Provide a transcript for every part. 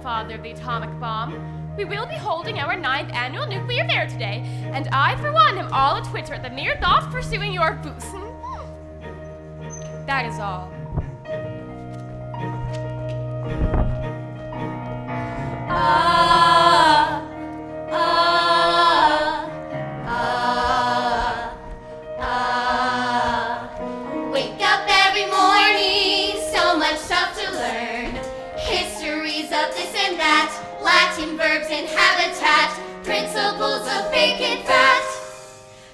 Father of the atomic bomb. We will be holding our 9th annual nuclear fair today, and I, for one, am all a-Twitter at the mere thought of pursuing your booth. That is all. Wake up every morning, so much stuff to learn. Histories of this and that, Latin verbs and habitat, principles of bacon fat.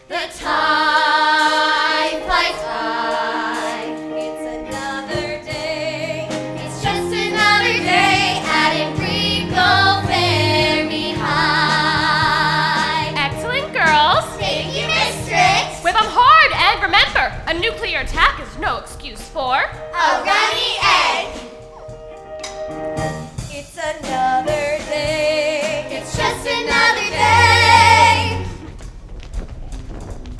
The time flies by. It's another day. It's just another day at Enrico Fermi High. Excellent, girls. Thank you, Mistress. Whip 'em hard, and remember, a nuclear attack is no excuse for a runny egg. It's another day. It's just another day.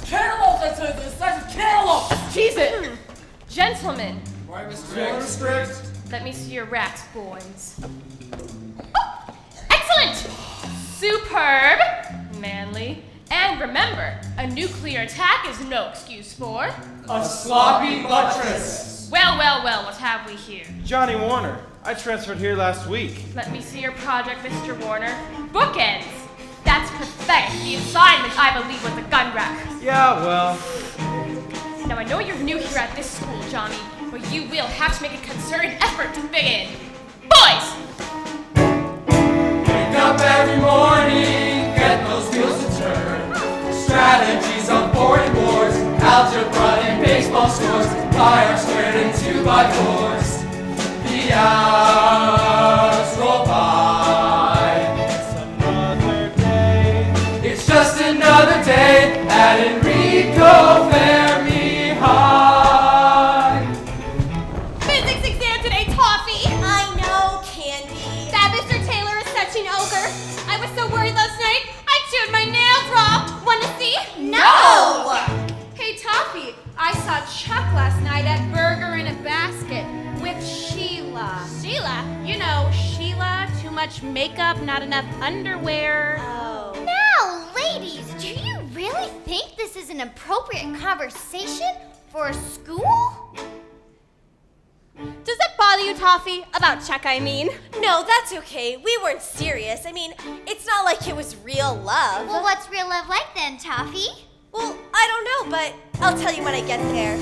Cantaloupes, I said, the size of cantaloupes! Cheese it! Gentlemen, Why, Mr. Strict? let me see your racks, boys. Oh, excellent! Superb! Manly. And remember, a nuclear attack is no excuse for A sloppy buttress. Well, what have we here? Johnny Warner. I transferred here last week. Let me see your project, Mr. Warner. Bookends! That's pathetic. The assignment, I believe, was a gun rack. Yeah, well, Now, I know you're new here at this school, Johnny, but you will have to make a concerted effort to fit in. Boys! Wake up every morning, get those wheels to turn. Strategies on boring boards, algebra and baseball scores, pi r squared and 2x4s. The hours roll by. it's another day. It's just another day at Enrico Fermi High. Physics exam today, Toffee! I know, Candy. That Mr. Taylor is such an ogre. I was so worried last night, I chewed my nails raw. Wanna see? No! Hey, Toffee, I saw Chuck last night at Burger in a Basket with Sheila. Sheila? You know, Sheila, too much makeup, not enough underwear. Oh. Now, ladies, do you really think this is an appropriate conversation for a school? Does that bother you, Toffee? About Chuck, I mean. No, that's okay. We weren't serious. I mean, it's not like it was real love. Well, what's real love like then, Toffee? Well, I don't know, but I'll tell you when I get there.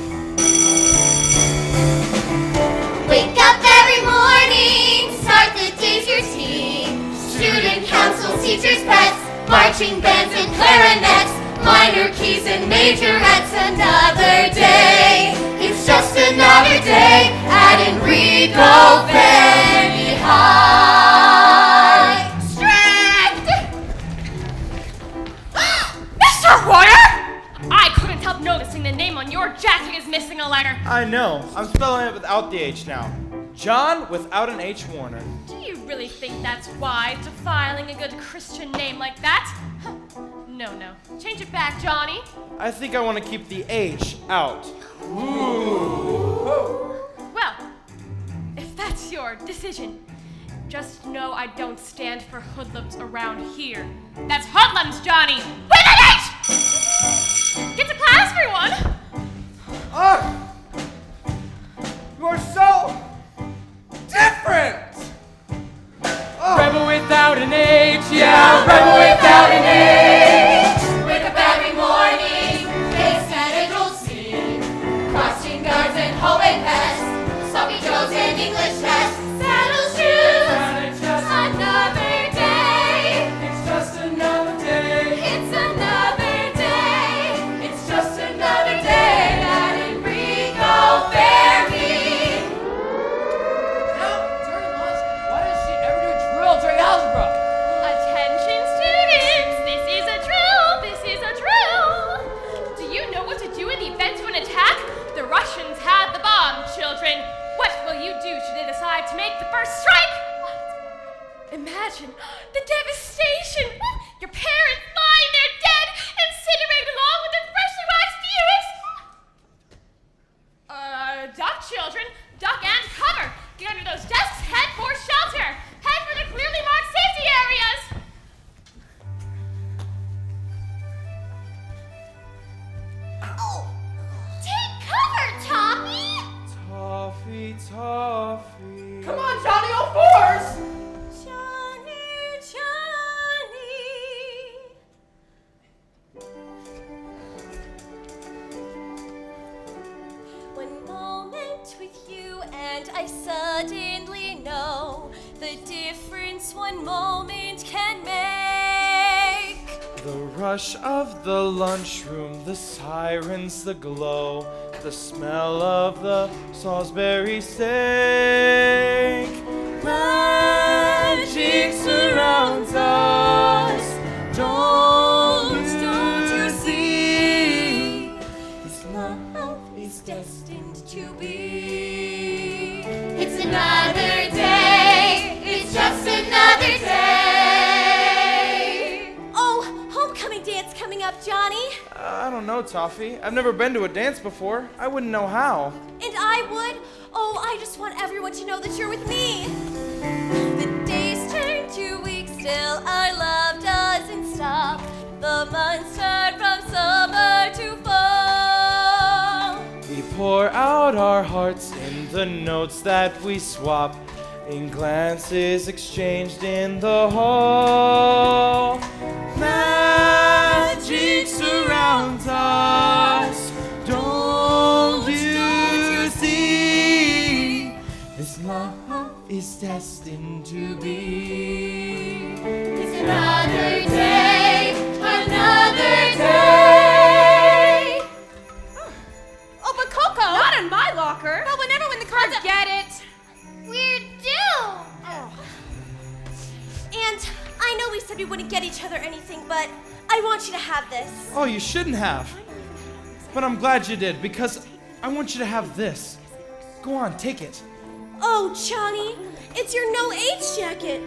Wake up every morning, start the day's routine. Student councils, teachers' pets, marching bands and clarinets, minor keys and majorettes. Another day, it's just another day at Enrico Fermi High. Mr. Warner! I couldn't help noticing the name on your jacket is missing a letter. I know. I'm spelling it without the H now. John without an H Warner. Do you really think that's wise, defiling a good Christian name like that? Huh. No. Change it back, Johnny. I think I want to keep the H out. Well, if that's your decision, just know I don't stand for hoodlums around here. That's hoodlums, Johnny! With an H! Get to class, everyone! You are so different! Rebel without an age, yeah, rebel without an age. Wake up every morning, face at a dull scene. Crossing guards and hallway pests. Sloppy joes and English tests. Saddle shoes, And it's just another day. It's just another day. It's another day. It's just another day at Enrico Fermi. During lunch, why does she ever do drill during algebra? Attention, students! This is a drill! This is a drill! Do you know what to do in the event of an attack? The Russians had the bomb, children. What will you do should they decide to make the first strike? Imagine the devastation! Your parents lying there dead, incinerated along with their freshly waxed Buicks! Duck, children. Duck and cover. Get under those desks, head for shelter. Head for the clearly marked safety areas. Oh, take cover, Tommy! Toffee, toffee. Come on, Johnny, all fours! Johnny, Johnny. One moment with you and I suddenly know the difference one moment can make. The rush of the lunchroom, the sirens, the glow, the smell of the Salisbury steak. Magic surrounds us. Don't you see? This love is Destined to be. It's another day. It's just another day. Oh, homecoming dance coming up, Johnny. I don't know, Toffee. I've never been to a dance before. I wouldn't know how. And I would. Oh, I just want everyone to know that you're with me. The days turn to weeks, still our love doesn't stop. The months turn from summer to fall. We pour out our hearts in the notes that we swap, in glances exchanged in the hall. Magic surrounds us. Don't you see? This love is destined to be. It's another day, another day. Oh, but Coco! Not in my locker! Well, whenever when the cards get it! We're due! And I know we said we wouldn't get each other anything, but I want you to have this. Oh, you shouldn't have. But I'm glad you did, because I want you to have this. Go on, take it. Oh, Johnny, it's your no age jacket.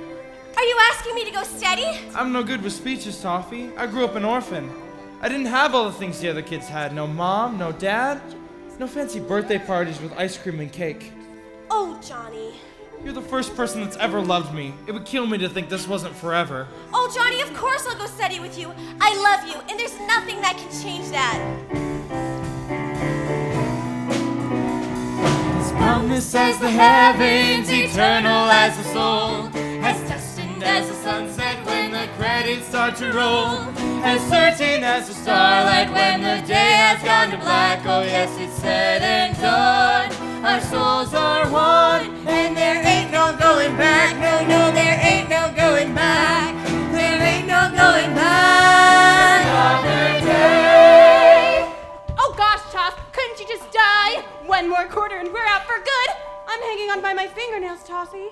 Are you asking me to go steady? I'm no good with speeches, Toffee. I grew up an orphan. I didn't have all the things the other kids had. No mom, no dad, no fancy birthday parties with ice cream and cake. Oh, Johnny. You're the first person that's ever loved me. It would kill me to think this wasn't forever. Oh, Johnny, of course I'll go steady with you. I love you, and there's nothing that can change that. As boundless as the heavens, eternal as the soul, as destined as the sunset when the credits start to roll, as certain as the starlight when the day has gone to black. Oh yes, it's said and done. Our souls are one, and there ain't no going back. No, no, there ain't no going back. There ain't no going back. Another day. Oh gosh, Toff, couldn't you just die? One more quarter and we're out for good. I'm hanging on by my fingernails, Toffee.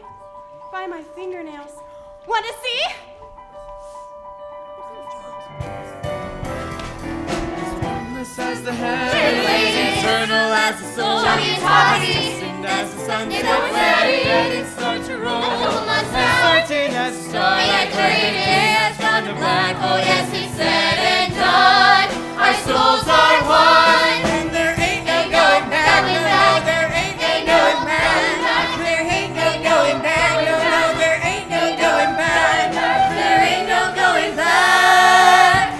By my fingernails. Wanna see? As the heavens, eternal as the soul, Johnny and Toffee. distant as the sunset It's always when ready. the credits start to roll, A couple months as now. certain as the starlight when the day has gone to black. Oh, yes, it's said and done. Our souls are one. And there ain't no going back. No, no, there ain't no going back. There ain't no going back. No, no, there ain't no going back. There ain't no going back.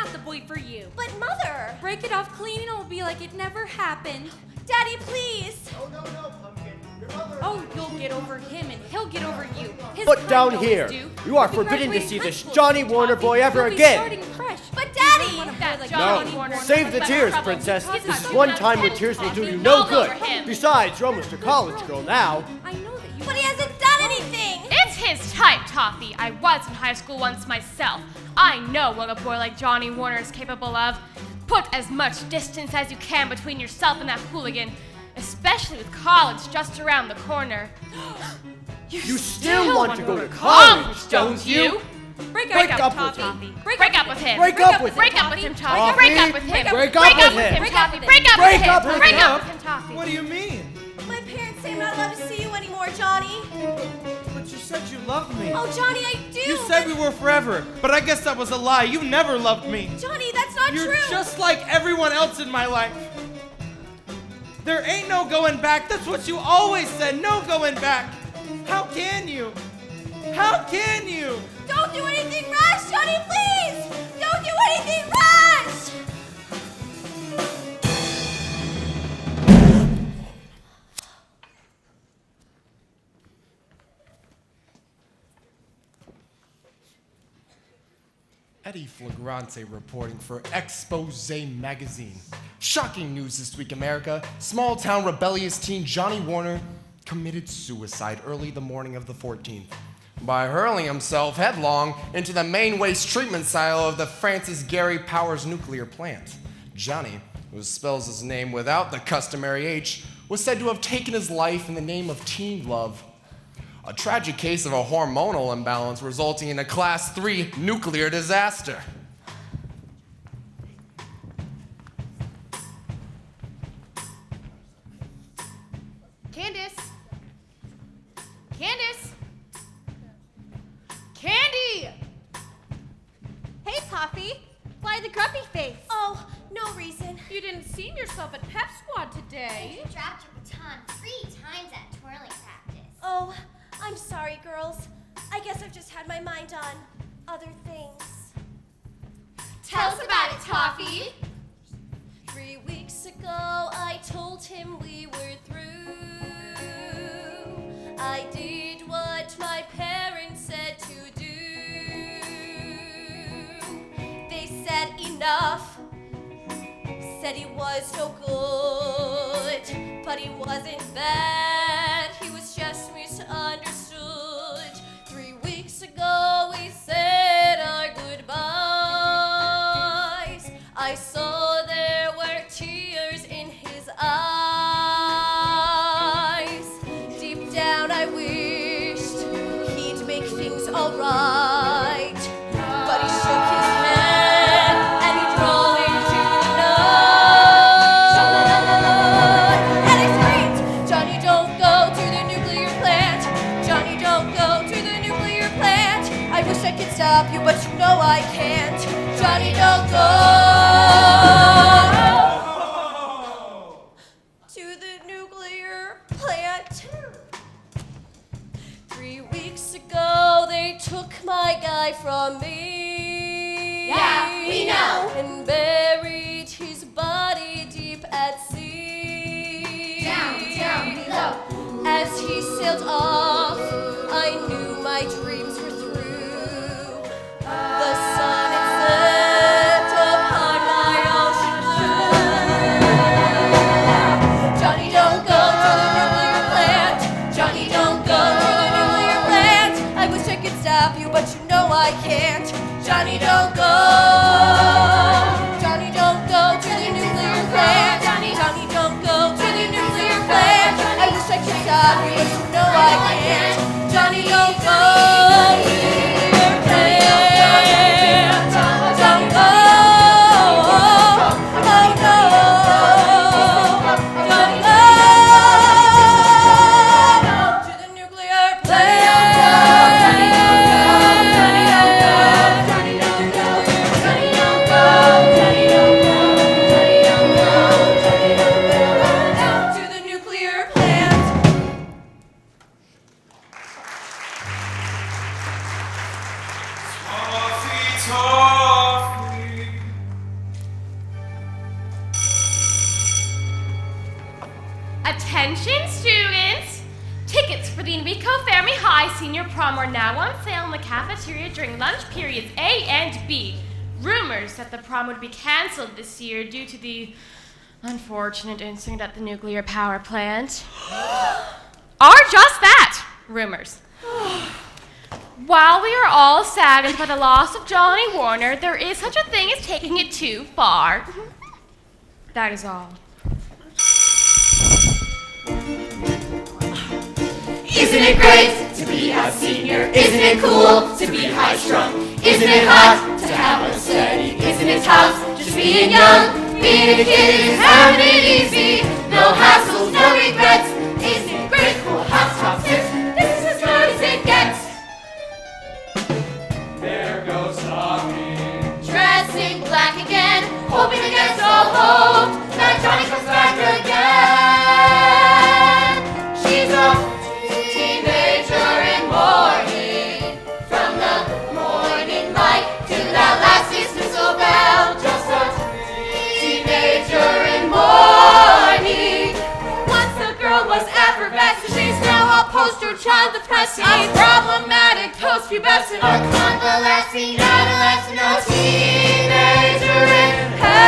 not the boy for you. But Mother! Break it off clean and it'll be like it never happened. Daddy, please! Oh, no, Pumpkin. Your mother... Oh, you'll get over him and he'll get over you. His Put kind down always here. do. You are If forbidden to graduate see high this school, Johnny Warner Toffee, boy ever you'll be again. starting fresh. But Daddy! That No, Warner save the has tears, trouble princess. because This he's is got one too time much where tears will do Toffee you no all good. over him. Besides, you're almost a college girl now. I know that you... But he hasn't done anything! It's his type, Toffee. I was in high school once myself. I know what a boy like Johnny Warner is capable of. Put as much distance as you can between yourself and that hooligan, especially with college just around the corner. You still want to go to college, don't you? Break Break up, up Toffee. with him. Break up with him. Break up with him. Break up with him, Toffee. Toffee. Break up with him. Break up Break with up with him. him, Toffee. Break up Break with up him. with Break him. up with him, Toffee. What do you mean? My parents say I'm not allowed to see you anymore, Johnny. But you said you loved me. Oh, Johnny, I do! You said we were forever, but I guess that was a lie. You never loved me. Johnny, that's not You're true! just like everyone else in my life. There ain't no going back. That's what you always said. No going back. How can you? How can you? Don't do anything rash, Johnny, please! Don't do anything rash! Eddie Flagrante reporting for Expose Magazine. Shocking news this week, America. Small-town rebellious teen Johnny Warner committed suicide early the morning of the 14th by hurling himself headlong into the main waste treatment silo of the Francis Gary Powers nuclear plant. Johnny, who spells his name without the customary H, was said to have taken his life in the name of teen love. A tragic case of a hormonal imbalance resulting in a Class 3 nuclear disaster. Candace! Candace! Candy! Hey, Toffee. Why the grumpy face? Oh, no reason. You didn't see yourself at Pep Squad today. You dropped your baton 3 times at twirling practice. Oh, I'm sorry, girls. I guess I've just had my mind on other things. Tell us about it, Toffee. 3 weeks ago, I told him we were through. I did what my parents said to do. They said enough, said he was no good, but he wasn't bad, he was just misunderstood. 3 weeks ago, we said our goodbyes. I saw there were tears in his eyes. Deep down I wished he'd make things alright. But he shook his head and he rolled into the night. And I screamed, Johnny, don't go to the nuclear plant. Johnny, don't go to the nuclear plant. I wish I could stop you, but you know I can't. Johnny, don't go to the nuclear plant. 3 weeks ago, they took my guy from me. Yeah, we know. And buried his body deep at sea. Down below. As he sailed off, I knew my dreams were through. The sun had set upon my ocean blue. Johnny, don't go to the nuclear plant. Johnny, don't go to the nuclear plant. I wish I could stop you, but you know I can't. Johnny, don't go. Johnny, don't go to the nuclear plant. Johnny, don't go to the nuclear plant. I wish I could stop you, but you know I can't. Attention, students! Tickets for the Enrico Fermi High Senior Prom are now on sale in the cafeteria during lunch periods A and B. Rumors that the prom would be canceled this year due to the unfortunate incident at the nuclear power plant are just that, rumors. While we are all saddened by the loss of Johnny Warner, there is such a thing as taking it too far. That is all. Isn't it great to be a senior? Isn't it cool to be high-strung? Isn't it hot to have a study? Isn't it tough just being young? Being a kid is having it easy. No hassles, no regrets. Isn't it great, cool, hot top tips? This is as good as it gets. There goes Tommy. Dressed in black again, hoping against all hope that Johnny comes back again. She's a teenager in mourning, from the morning light to that last dismissal bell. Just a teenager in mourning. Once the girl was effervescent, she's now a poster child depressing, a problematic post-pubescent, a convalescing adolescent, a teenager in hell.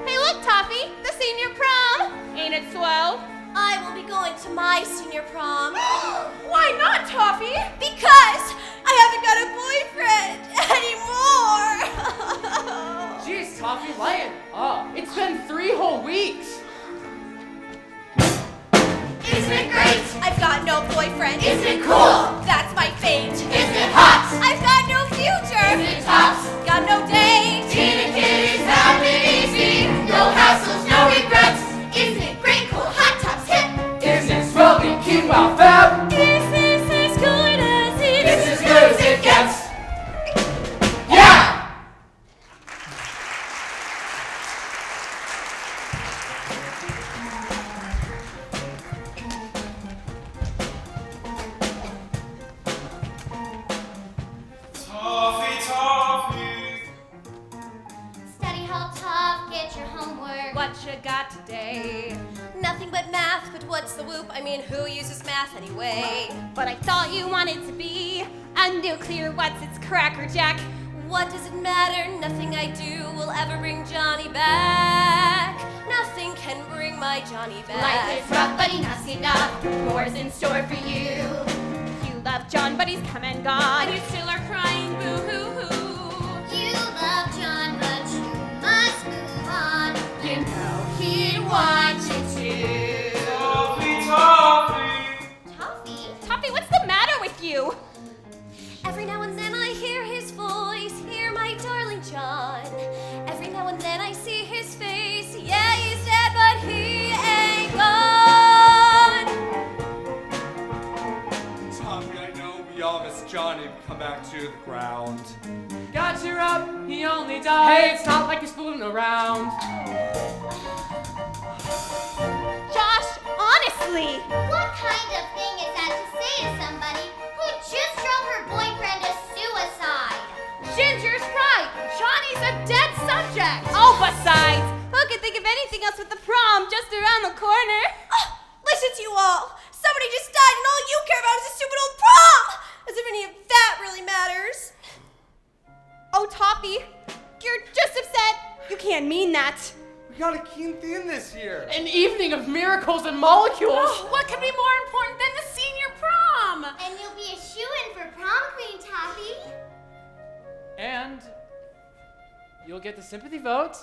Hey, look, Toffee, the senior prom. Ain't it swell? I will be going to my senior prom. Why not, Toffee? Because I haven't got a boyfriend anymore. Jeez, Toffee, lighten up. It's been 3 whole weeks. Isn't it great? I've got no boyfriend. Isn't it cool? That's my fate. Isn't it hot? I've got no future. Isn't it tops? Got no date. Teen kitties have it easy. No hassles, no regrets. Isn't it great? Cool hot tops hip. Isn't it swell being cute while fab? Is this as good as it It's as good as it gets. Yeah! Toffee, toffee. Study hall tough, get your homework. What you got today? Nothing but math, but what's the whoop? I mean, who uses math anyway? But I thought you wanted to be a nuclear what's its crackerjack. What does it matter? Nothing I do will ever bring Johnny back. Nothing can bring my Johnny back. Life is rough, but enough's enough. More's in store for you. You love John, but he's come and gone. And you still are crying boo-hoo-hoo. You love John, but you must move on. You know he'd want you to. Toffee, toffee. Toffee? Toffee, what's the matter with you? Every now and then I hear his voice, hear my darling John. Every now and then I see his face. Yeah, he's dead, but he ain't gone. Tommy, I know we all miss Johnny. Come back to the ground. Got you up, he only died. Hey, it's not like he's fooling around. Josh, honestly. What kind of thing is that to say to somebody who just drove her boyfriend to suicide? Ginger's right. Johnny's a dead subject. Oh, besides, who could think of anything else with the prom just around the corner? Oh, listen to you all. Somebody just died and all you care about is a stupid old prom. As if any of that really matters. Oh, Toffee, you're just upset. You can't mean that. We got a keen theme this year. An evening of miracles and molecules. What could be more important than the senior prom? And you'll be a shoo-in for prom queen, Toffee. And you'll get the sympathy vote.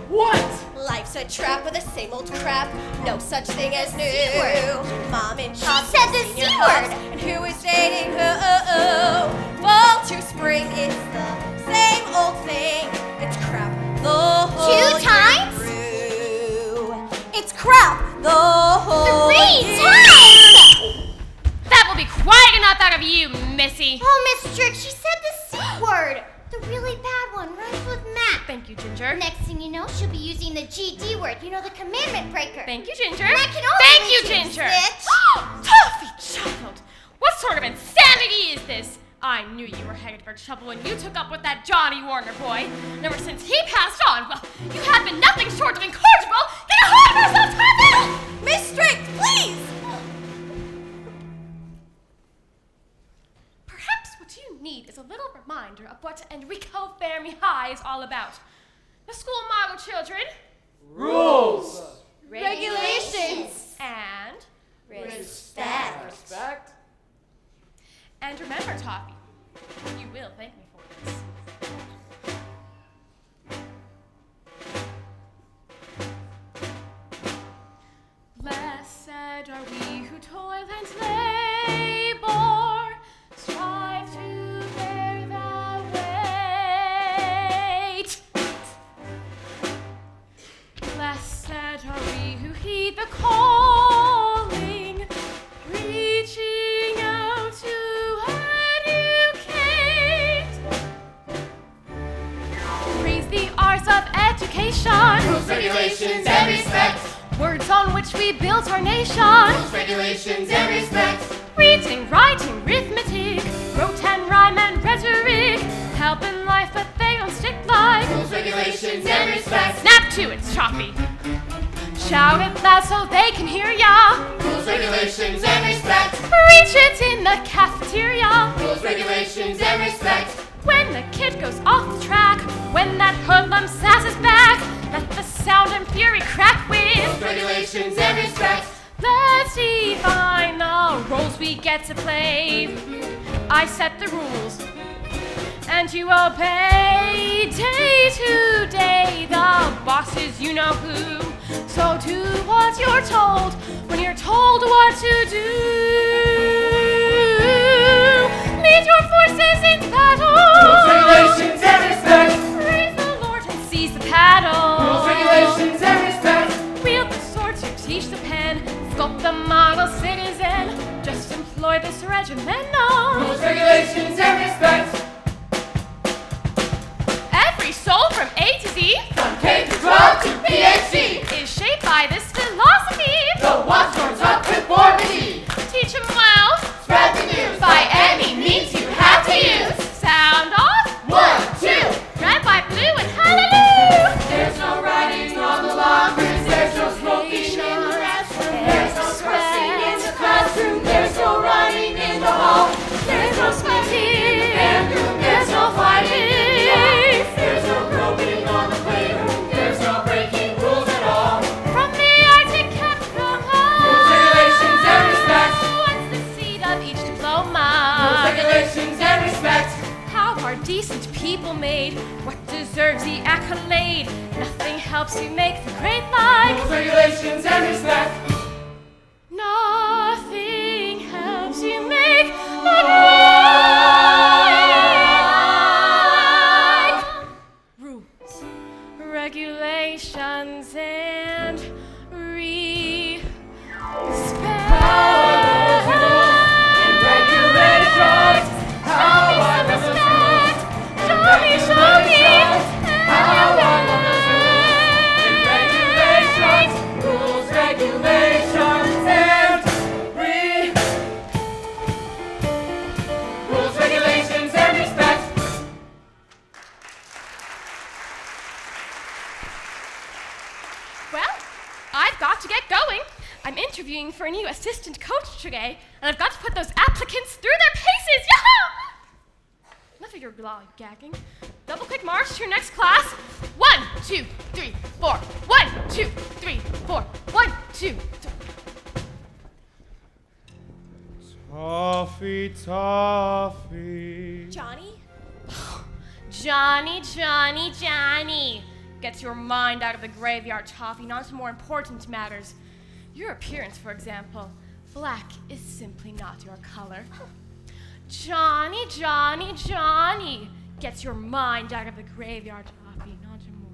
What? Life's a trap with the same old crap. No such thing as new. C-word. Mom and She Pop said the senior C-word. hops. And who is dating who? Fall to spring, it's the same old thing. It's crap the whole 2 year times? through. It's crap the whole 3 year. times! That will be quite enough out of you, Missy. Oh, Miss Jerk, she said the C-word. The really bad one rhymes with math. Thank you, Ginger. Next thing you know, she'll be using the GD word. You know, the commandment breaker. Thank you, Ginger. That can only Thank you, lead to Ginger. snitch. Toffee child, what sort of insanity is this? I knew you were headed for trouble when you took up with that Johnny Warner boy. And ever since he passed on, well, you have been nothing short of incorrigible. Get a hold of yourself, Toffee! Miss Strict, please! Perhaps what you need is a little reminder of what Enrico Fermi High is all about. The school motto, children. Rules. Regulations. And Respect. Respect. And remember, Toffee, you will thank me for this. Blessed are we who toil and labor, strive to bear the weight. Blessed are we who heed the calling, reaching out to educate. Praise the arts of education, Rules, regulations, and respect. words on which we built our nation. Rules, regulations, and respect. Reading, writing, arithmetic, rote and rhyme and rhetoric, help in life but they don't stick like. Rules, regulations, and respect. Snap to it, Choppy. Shout it loud so they can hear ya. Rules, regulations, and respect. Preach it in the cafeteria. Rules, regulations, and respect. When the kid goes off the track, when that hoodlum sass is back, let the sound and fury crack with. Rules, regulations, and respect. Let's define the roles we get to play. I set the rules, and you obey. Day to day, the boss is you know who. So do what you're told when you're told what to do. Lead your forces into battle. Rules, regulations, and respect. Praise the Lord and seize the paddle. Rules, regulations, and respect. Wield the sword to teach the pen. Sculpt the model citizen. Just employ this regimental. Rules, regulations, and respect. Every soul from A to Z From K to 12 to PhD. is shaped by this philosophy. The watchwords of conformity. Teach 'em well Spread the news by any means you have to use. Sound off. 1, 2. Red, white, blue, and hallelujah. There's no writing on the lockers. There's no smoking in the restroom. There's no cursing in the classroom. There's no running in the hall. There's no smoking in the bedroom. There's no fighting in the office. There's no groping on the playroom. There's no breaking rules at all. From the Arctic cap from Rules, regulations, and respect. What's the seed of each diploma? Rules, regulations, and respect. How are decent people made? What deserves the accolade? Nothing helps you make the grade like. Rules, regulations, and respect. Nothing helps you make the grade like. Rules, regulations, and Regulations. How I love those rules. Regulations. How I love those rules. Regulations. Rules, regulations, and rules, regulations, and respect. Well, I've got to get going. I'm interviewing for a new assistant coach today, and I've got to put those applicants through their paces. Yahoo! Enough of your gagging. Double quick march to your next class. 1, 2, 3, 4. 1, 2, 3, 4. 1, 2, 3. Toffee, toffee. Johnny? Johnny, Johnny, Johnny. Get your mind out of the graveyard, Toffee, and on to more important matters. Your appearance, for example. Black is simply not your color. Johnny, Johnny, Johnny. Get your mind out of the graveyard, Toffee, not to more.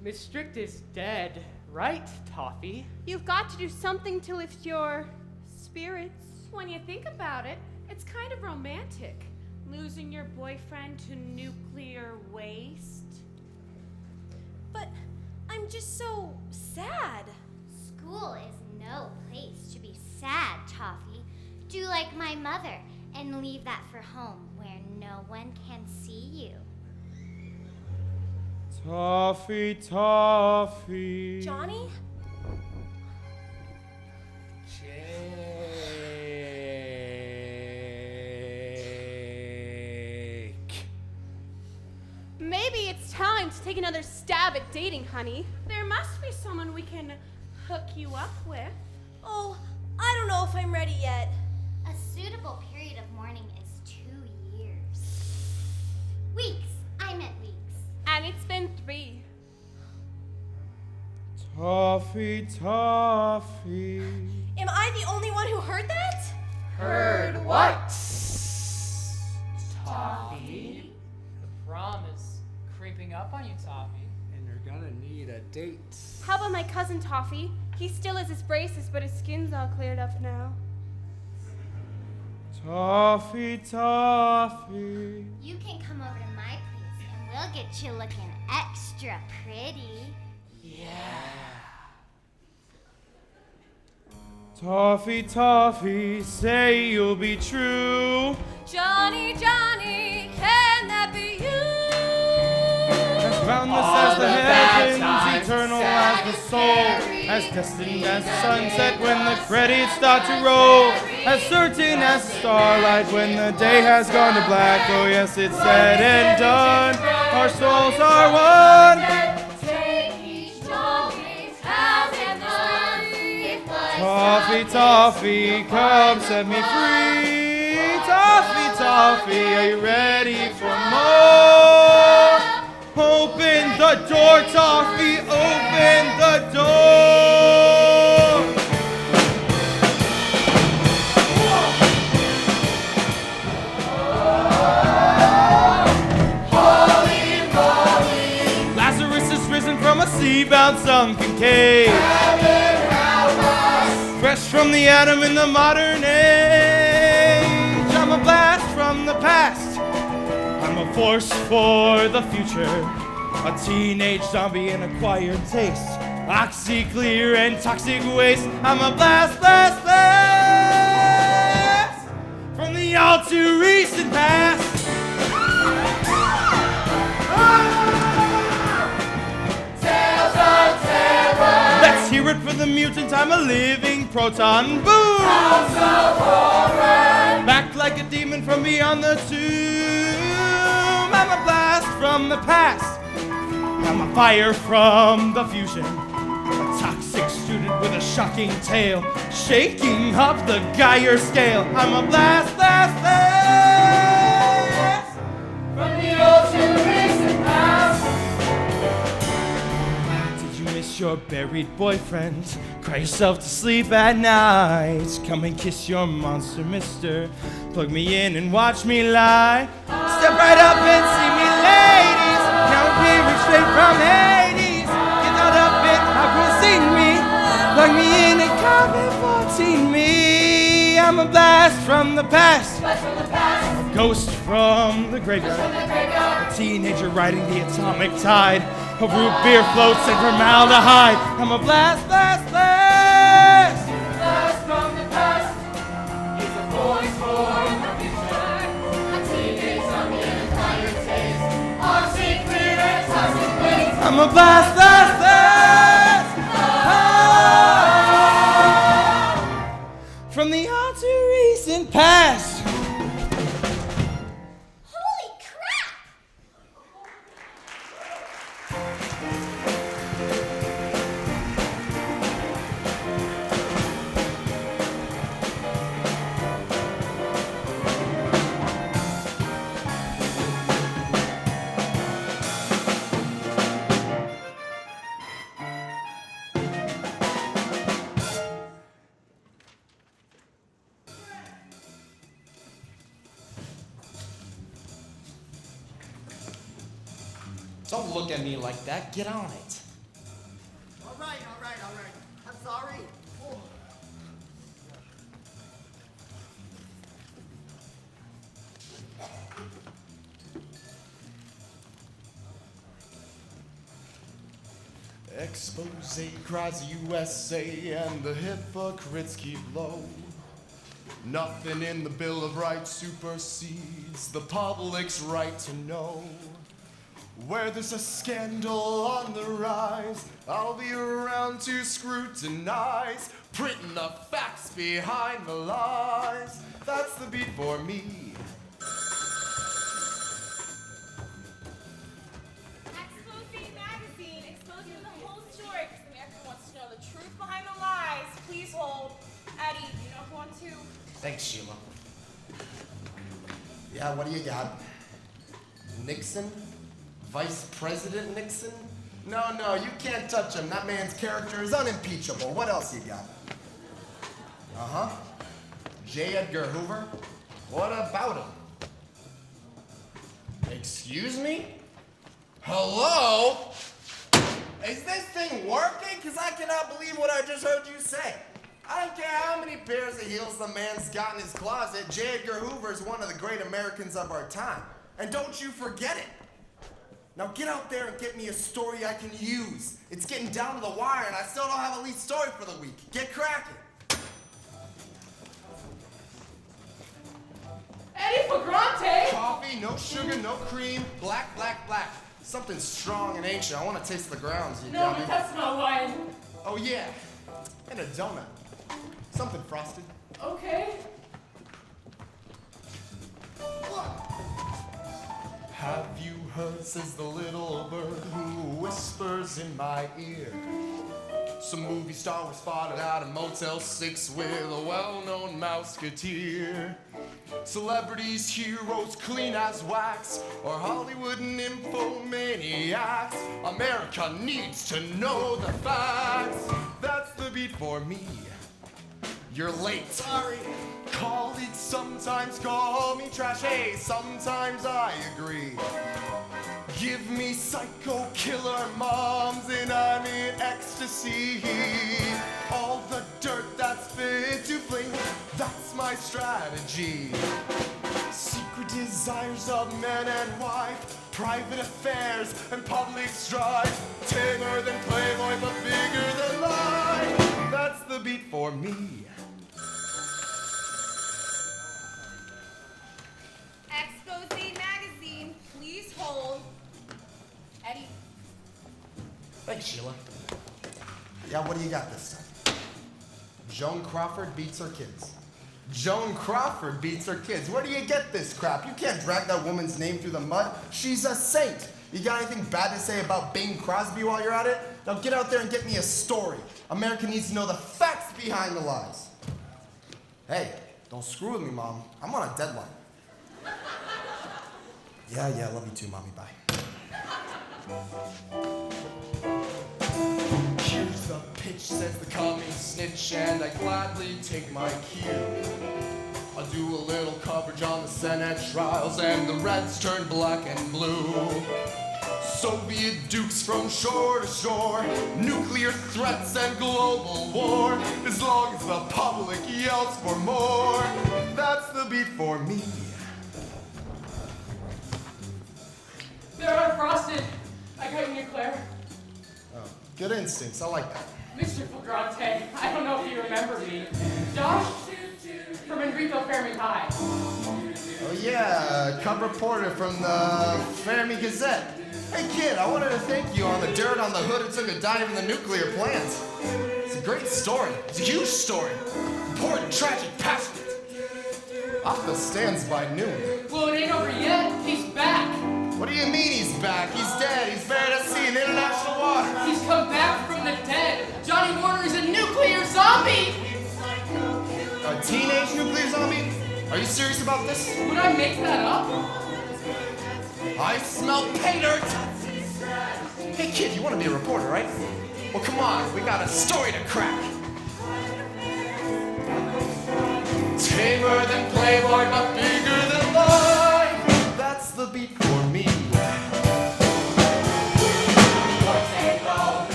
Miss Strict is dead, right, Toffee? You've got to do something to lift your spirits. When you think about it, it's kind of romantic. Losing your boyfriend to nuclear waste. But I'm just so sad. School is no place to be sad, Toffee. Do like my mother and leave that for home where no one can see you. Toffee, toffee. Johnny? Cake. Maybe it's time to take another stab at dating, honey. There must be someone we can hook you up with. Oh, I don't know if I'm ready yet. A suitable period of mourning is 2 years. Weeks. I meant weeks. And it's been 3. Toffee, toffee. Am I the only one who heard that? Heard what? Toffee? The prom is creeping up on you, Toffee. And you're gonna need a date. How about my cousin Toffee? He still has his braces, but his skin's all cleared up now. Toffee, toffee. You can come over to my place and we'll get you looking extra pretty. Toffee, toffee, say you'll be true. Johnny, Johnny, can that be you? As boundless All as the the bad heavens, times eternal as the soul, as destined as the sunset when the credits start to roll, as certain as the starlight when the day has gone to black. Oh yes, it's said and done, our souls are one. Take each doggy's house and the Toffee, toffee, come set me free. Toffee, toffee, are you ready for more? Open the door, toffee, open the door. Lazarus is risen from a sea-bound sunken cave. Fresh from the atom in the modern age. I'm a blast from the past. I'm a force for the future. A teenage zombie in acquired taste. Oxy-clear and toxic waste. I'm a blast, blast, blast from the all too recent past. Let's hear it for the mutant. I'm a living proton. Boom! Back like a demon from beyond the tomb. I'm a blast from the past. I'm a fire from the fusion. A toxic student with a shocking tale, shaking up the Geyer scale. I'm a blast, blast, blast from the old too recent past. Did you miss your buried boyfriend? Cry yourself to sleep at night. Come and kiss your monster, mister. Plug me in and watch me lie. Step right up and see me, ladies. Now appearing straight from Hades. Get out up and have seen me. Plug me in and come and 14 me. I'm a blast from the past. A ghost from the graveyard. A teenager riding the atomic tide. A root beer floats and formaldehyde. I'm a blast, blast, blast. Blast from the past. He's a voice for the future. A teenage zombie in a fire taste. Oxy-clear and toxic waste. I'm a blast, blast, blast. From the all too recent past. Holy crap! Don't look at me like that. Get on it. All right. I'm sorry. Oh. Expose cries USA and the hypocrites keep low. Nothing in the Bill of Rights supersedes the public's right to know. Where there's a scandal on the rise, I'll be around to scrutinize, printing the facts behind the lies. That's the beat for me. Expose Magazine, exposing the whole story because America wants to know the truth behind the lies. Please hold. Eddie, you know who wants to? Thanks, Sheila. Yeah, what do you got? Nixon? Vice President Nixon? No, you can't touch him. That man's character is unimpeachable. What else you got? Uh-huh. J. Edgar Hoover? What about him? Excuse me? Hello? Is this thing working? Because I cannot believe what I just heard you say. I don't care how many pairs of heels the man's got in his closet. J. Edgar Hoover is one of the great Americans of our time. And don't you forget it. Now get out there and get me a story I can use. It's getting down to the wire and I still don't have a lead story for the week. Get cracking. Eddie Flagrante! Coffee, no sugar, no cream, black, black, black. Something strong and ancient. I want to taste the grounds, you No, got me? but that's not wine. Oh yeah, and a donut. Something frosted. Okay. Have you heard, says the little bird who whispers in my ear. Some movie star was spotted out of Motel 6 with a well-known mouseketeer. Celebrities, heroes, clean as wax, or Hollywood nymphomaniacs. America needs to know the facts. That's the beat for me. You're late. Sorry. Colleagues sometimes call me trash. Hey, sometimes I agree. Give me psycho killer moms and I'm in ecstasy. All the dirt that's fit to fling, that's my strategy. Secret desires of man and wife, private affairs and public strife. Tamer than Playboy but bigger than life. That's the beat for me. Expose Magazine, please hold. Eddie. Thanks, Sheila. Yeah, what do you got this time? Joan Crawford beats her kids. Joan Crawford beats her kids. Where do you get this crap? You can't drag that woman's name through the mud. She's a saint. You got anything bad to say about Bing Crosby while you're at it? Now get out there and get me a story. America needs to know the facts behind the lies. Hey, don't screw with me, Mom. I'm on a deadline. Yeah, love you too, Mommy. Bye. Here's the pitch, says the coming snitch, and I gladly take my cue. I'll do a little coverage on the Senate trials, and the Reds turn black and blue. Soviet dukes from shore to shore, nuclear threats and global war. As long as the public yells for more, that's the beat for me. They're unfrosted. I got you, Claire. Oh, good instincts, I like that. Mr. Flagrante, I don't know if you remember me. Josh? From Enrico Fermi High. Oh yeah, cub reporter from the Fermi Gazette. Hey kid, I wanted to thank you on the dirt on the hood who took a dive in the nuclear plant. It's a great story. It's a huge story. Important, tragic, passionate. Off the stands by noon. Well, it ain't over yet. He's back. What do you mean he's back? He's dead. He's buried at sea in international water. He's come back from the dead. Johnny Warner is a nuclear zombie. A teenage nuclear zombie? Are you serious about this? Would I make that up? I smell pay dirt! Hey kid, you want to be a reporter, right? Well, come on, we got a story to crack. Tamer than Playboy, but bigger than life. That's the beat for me.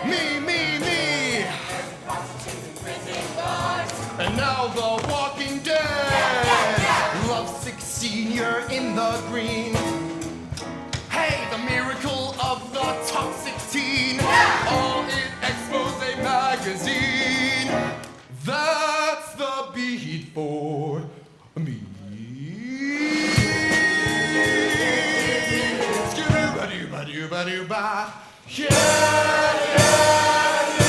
Me. And now the Walking Dead. Love 16, you're in the green. Hey, the miracle of the top 16. All in Expose Magazine. That's the beat for me. Skidoo-ba-doo-ba-doo-ba-doo-ba. Yeah, yeah, yeah, yeah.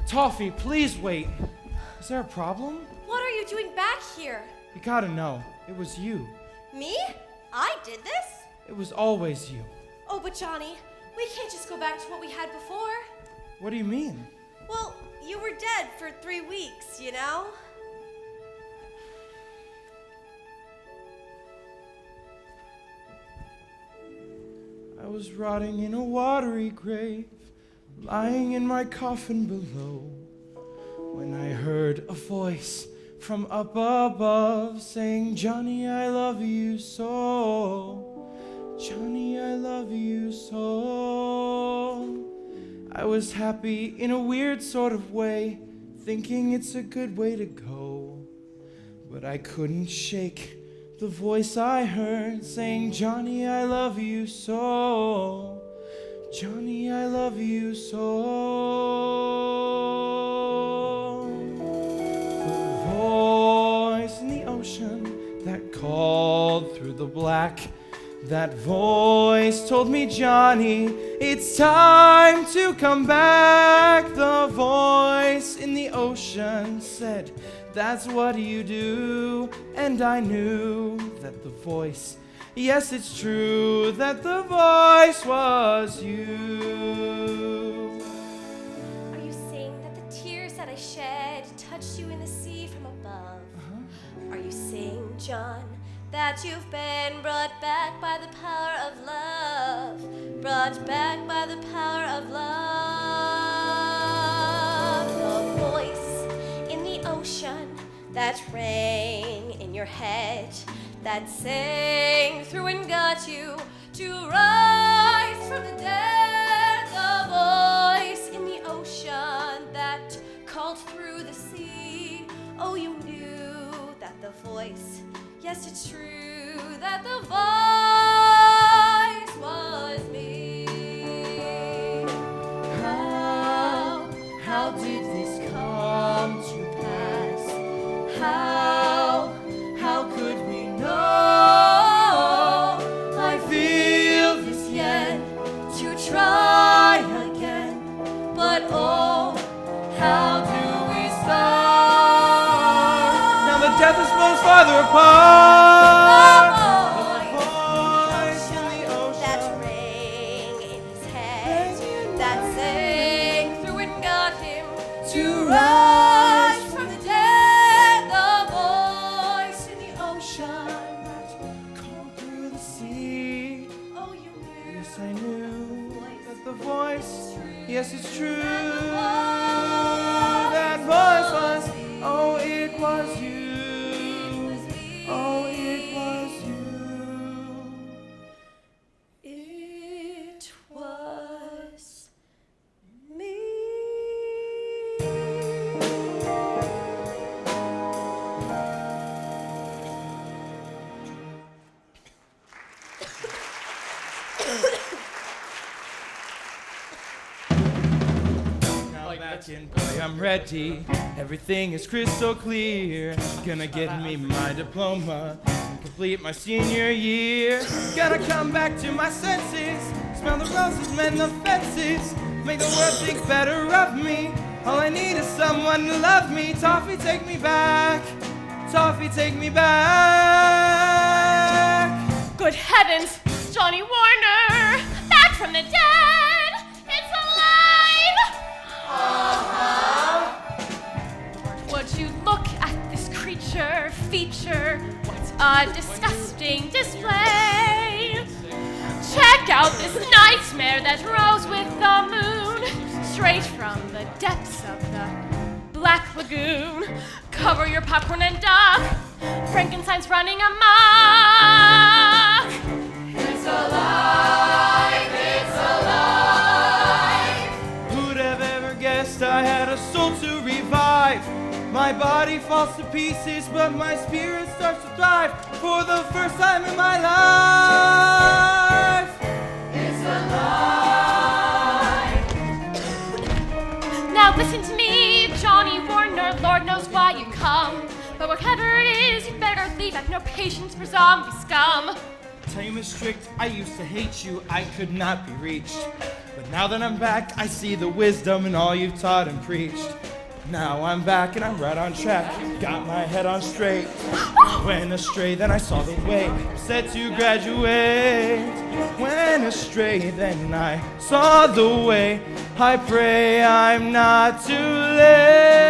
Toffee, please wait. Is there a problem? What are you doing back here? You gotta know, it was you. Me? I did this? It was always you. Oh, but Johnny, we can't just go back to what we had before. What do you mean? Well, you were dead for 3 weeks, you know? I was rotting in a watery grave, lying in my coffin below, when I heard a voice from up above saying, Johnny, I love you so. Johnny, I love you so. I was happy in a weird sort of way, thinking it's a good way to go. But I couldn't shake the voice I heard saying, Johnny, I love you so. Johnny, I love you so. The voice in the ocean that called through the black, that voice told me, Johnny, it's time to come back. The voice in the ocean said, that's what you do. And I knew that the voice, yes, it's true, that the voice was you. Are you saying that the tears that I shed touched you in the sea from above? Are you saying, John, that you've been brought back by the power of love? Brought back by the power of love. The voice in the ocean that rang in your head, that sang through and got you to rise from the dead. The voice in the ocean that called through the sea. Oh, you knew that the voice, yes, it's true, that the voice was me. How did this come to pass? How could we know? I feel this yet to try again, but oh, how do we start? Now the death is most farther apart. The voice in the ocean that rang in his head, that sang through and got him to rise from the dead. The voice in the ocean that Called through the sea. oh, you knew. Yes, I knew that the voice, yes, it's true. That voice was, oh, it was you. Oh, it was you. It was me. Now back in, boy, I'm ready. Everything is crystal clear. Gonna get me my diploma and complete my senior year. Gonna come back to my senses. Smell the roses, mend the fences. Make the world think better of me. All I need is someone to love me. Toffee, take me back. Toffee, take me back. Good heavens, Johnny Warner, back from the dead. It's alive. Would you look at this creature, feature? What a disgusting display. Check about this nightmare that rose with the moon, straight from the depths of the Black Lagoon. Cover your popcorn and duck. Frankenstein's running amok. It's alive! It's alive! Who'd have ever guessed I had a soul to revive? My body falls to pieces, but my spirit starts to thrive for the first time in my life. It's alive! Now listen to me, Johnny Warner, Lord knows why you come. But whatever it is, you better leave. I've no patience for zombie scum. Tell you, Miss Strict, I used to hate you, I could not be reached. But now that I'm back, I see the wisdom in all you've taught and preached. Now I'm back and I'm right on track, got my head on straight. Went astray, then I saw the way, said to graduate. Went astray, then I saw the way. I pray I'm not too late.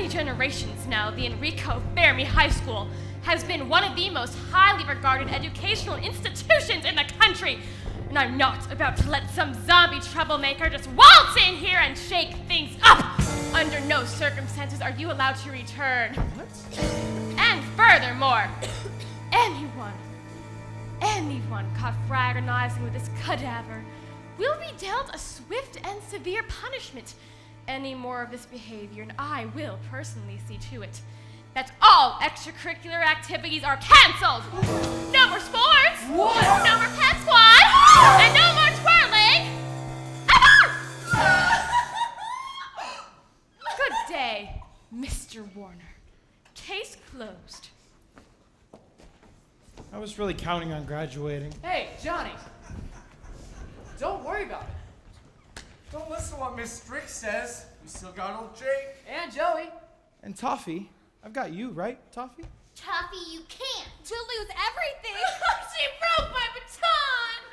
Generations now, the Enrico Fermi High School has been one of the most highly regarded educational institutions in the country. And I'm not about to let some zombie troublemaker just waltz in here and shake things up. Under no circumstances are you allowed to return. What? And furthermore, anyone caught fraternizing with this cadaver will be dealt a swift and severe punishment. Any more of this behavior, and I will personally see to it that all extracurricular activities are canceled. No more sports. What? No more pet squad. And no more twirling. Ever! Good day, Mr. Warner. Case closed. I was really counting on graduating. Hey, Johnny. Don't worry about it. Don't listen to what Miss Strick says. We still got old Jake. And Joey. And Toffee, I've got you, right, Toffee? Toffee, you can't. To lose everything. She broke my baton.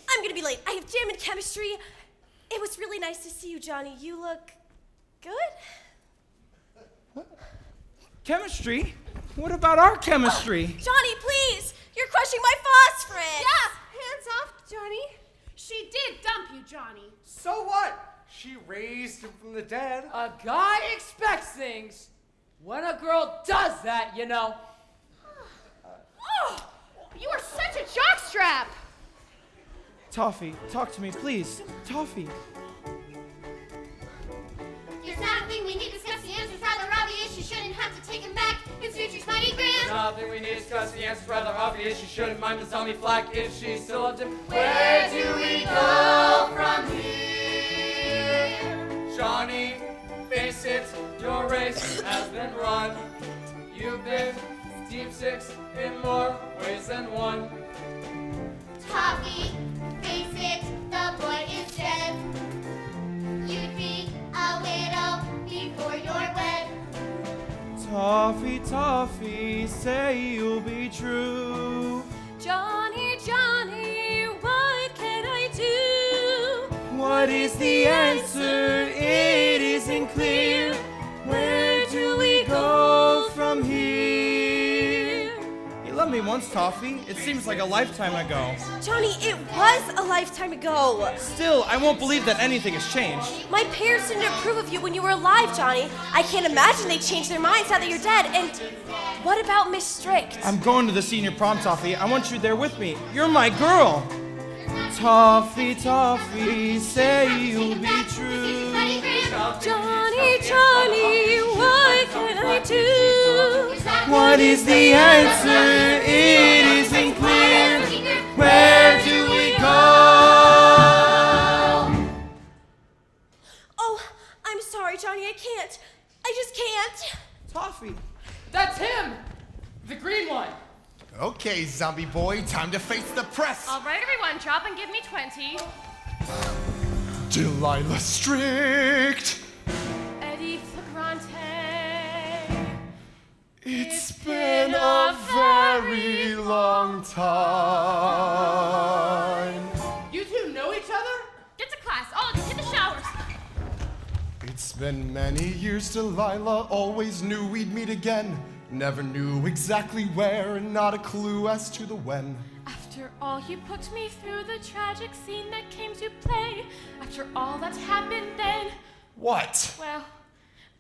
I'm gonna be late. I have jam in chemistry. It was really nice to see you, Johnny. You look good. Chemistry? What about our chemistry? Johnny, please! You're crushing my phosphorus! Yeah, hands off, Johnny. She did dump you, Johnny. So what? She raised him from the dead. A guy expects things. When a girl does that, you know. Oh, you are such a jockstrap. Toffee, talk to me, please. Toffee. There's not a thing we need to discuss. The answer's rather obvious. You shouldn't have to take him back. His future's mighty grand. Nothing we need to discuss. The answer's rather obvious. You shouldn't mind the zombie flack if she still loves him. Where do we go from here? Johnny, face it, your race has been run. You've been Team 6 in more ways than one. Toffee, face it, the boy is dead. You'd be a widow before you're wed. Toffee, Toffee, say you'll be true. Johnny, Johnny, what can I do? What is the answer? It isn't clear. Where do we go from here? You loved me once, Toffee. It seems like a lifetime ago. Johnny, it was a lifetime ago. Still, I won't believe that anything has changed. My parents didn't approve of you when you were alive, Johnny. I can't imagine they changed their minds now that you're dead. And what about Miss Strict? I'm going to the senior prom, Toffee. I want you there with me. You're my girl. Toffee, Toffee, say you'll be true. Johnny, Johnny, what can I do? What is the answer? It isn't clear. Where do we go? Oh, I'm sorry, Johnny, I can't. I just can't. Toffee. That's him! The green one! Okay. Okay, zombie boy, time to face the press. All right, everyone, drop and give me 20. Delilah Strict. Eddie Flagrante. It's been a very long time. You two know each other? Get to class. All of you, hit the showers. It's been many years, Delilah. Always knew we'd meet again. Never knew exactly where, and not a clue as to the when. After all, you put me through the tragic scene that came to play. After all that's happened then, What? well,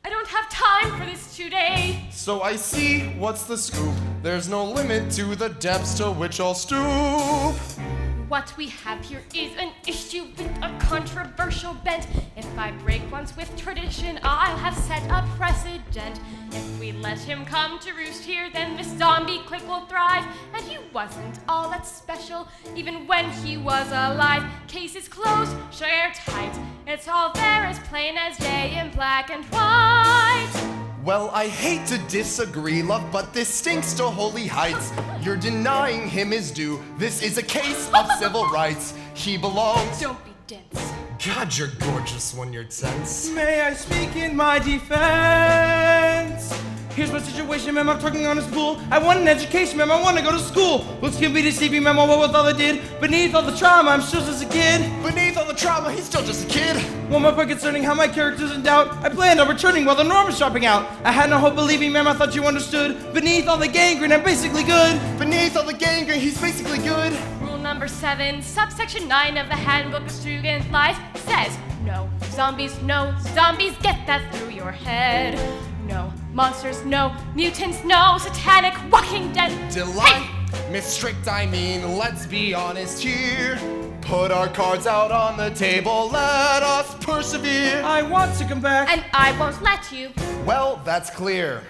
I don't have time for this today. So I see, what's the scoop? There's no limit to the depths to which I'll stoop. What we have here is an issue with a controversial bent. If I break once with tradition, I'll have set a precedent. If we let him come to roost here, then this zombie clique will thrive. And he wasn't all that special, even when he was alive. Case is closed, share tight. It's all there as plain as day in black and white. Well, I hate to disagree, love, but this stinks to holy heights. You're denying him his due. This is a case of civil rights. He belongs. Don't be dense. God, you're gorgeous when you're tense. May I speak in my defense? Here's my situation, ma'am. I'm talking on a spool. I want an education, ma'am. I want to go to school. Looks can be deceiving, ma'am. What with all I did? Beneath all the trauma, I'm still just a kid. Beneath all the trauma, he's still just a kid. One more point concerning how my character's in doubt. I planned on returning while the norm was dropping out. I had no hope believing, ma'am. I thought you understood. Beneath all the gangrene, I'm basically good. Beneath all the gangrene, he's basically good. Rule number 7, subsection 9 of the Handbook of Student Life says, no zombies, get that through your head. No monsters, no mutants, no satanic walking dead. Delight, Miss Strict, I mean, let's be honest here. Put our cards out on the table, let us persevere. I want to come back. And I won't let you. Well, that's clear.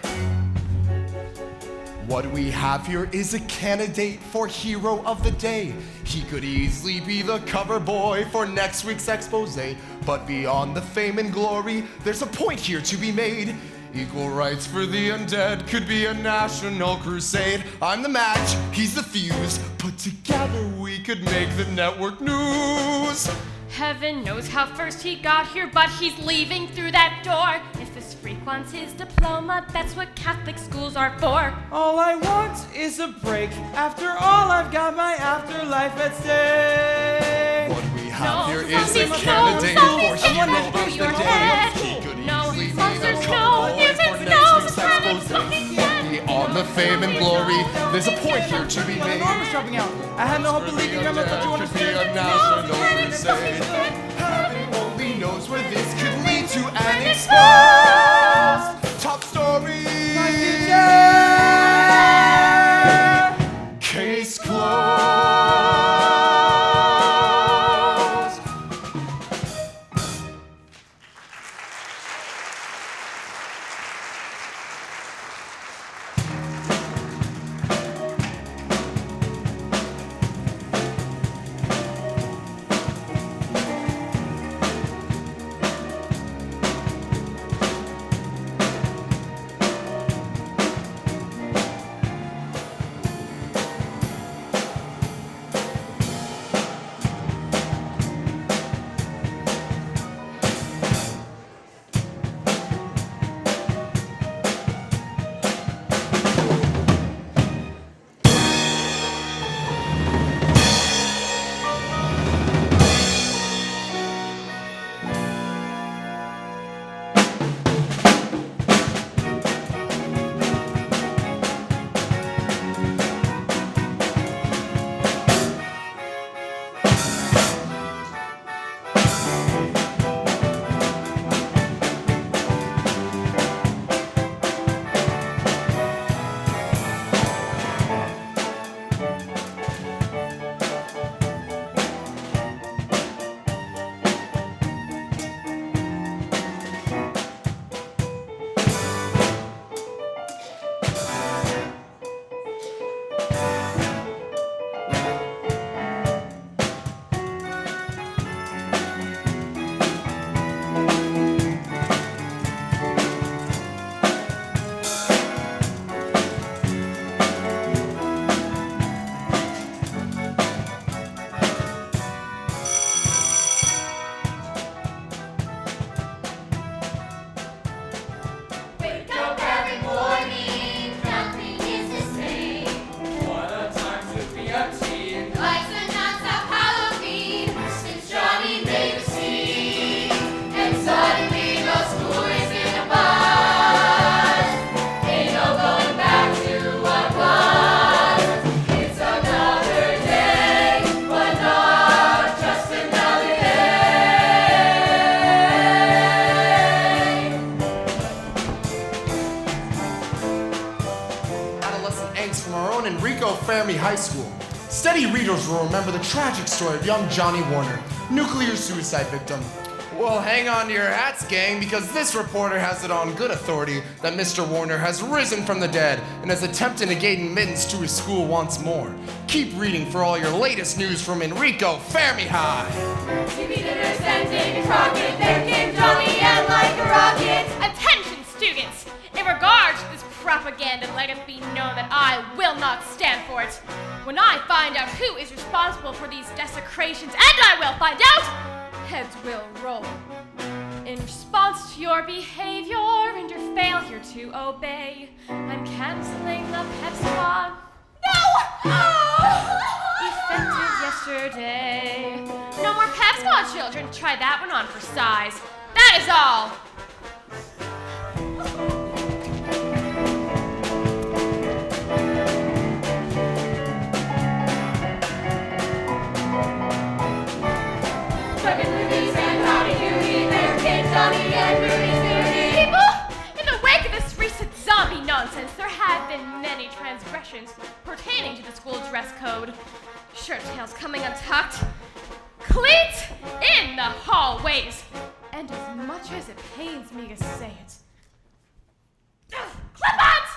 What we have here is a candidate for Hero of the Day. He could easily be the cover boy for next week's expose. But beyond the fame and glory, there's a point here to be made. Equal rights for the undead could be a national crusade. I'm the match, he's the fuse. Put together we could make the network news. Heaven knows how first he got here, but he's leaving through that door. If this freak wants his diploma, that's what Catholic schools are for. All I want is a break. After all, I've got my afterlife at stake. What we have No here is a zombies, candidate no for zombies, Hero get of through the your Day. head. He could No easily be monsters, the no cover boy mutants, for no next week's satanic expose. walking dead. Beyond the fame and glory, there's a point here to be While the made. norm was dropping out. I had no hope believing, ma'am. I thought you Could be a understood. national crusade. Heaven only knows where this could lead to an exposed top story. My future. Case closed. High School. Steady readers will remember the tragic story of young Johnny Warner, nuclear suicide victim. Well, hang on to your hats, gang, because this reporter has it on good authority that Mr. Warner has risen from the dead and is attempting to gain admittance to his school once more. Keep reading for all your latest news from Enrico Fermi High. TV dinner sending Crockett, there came Johnny and like a rocket. Attention, students! In regard to this propaganda, let it be known that I will not stand for it. When I find out who is responsible for these desecrations, and I will find out, heads will roll. In response to your behavior and your failure to obey, I'm canceling the pep squad. No! Effective yesterday. No more pep squad, children. Try that one on for size. That is all. Nonsense, there have been many transgressions pertaining to the school dress code. Shirt tails coming untucked, cleats in the hallways, and as much as it pains me to say it, clip-ons!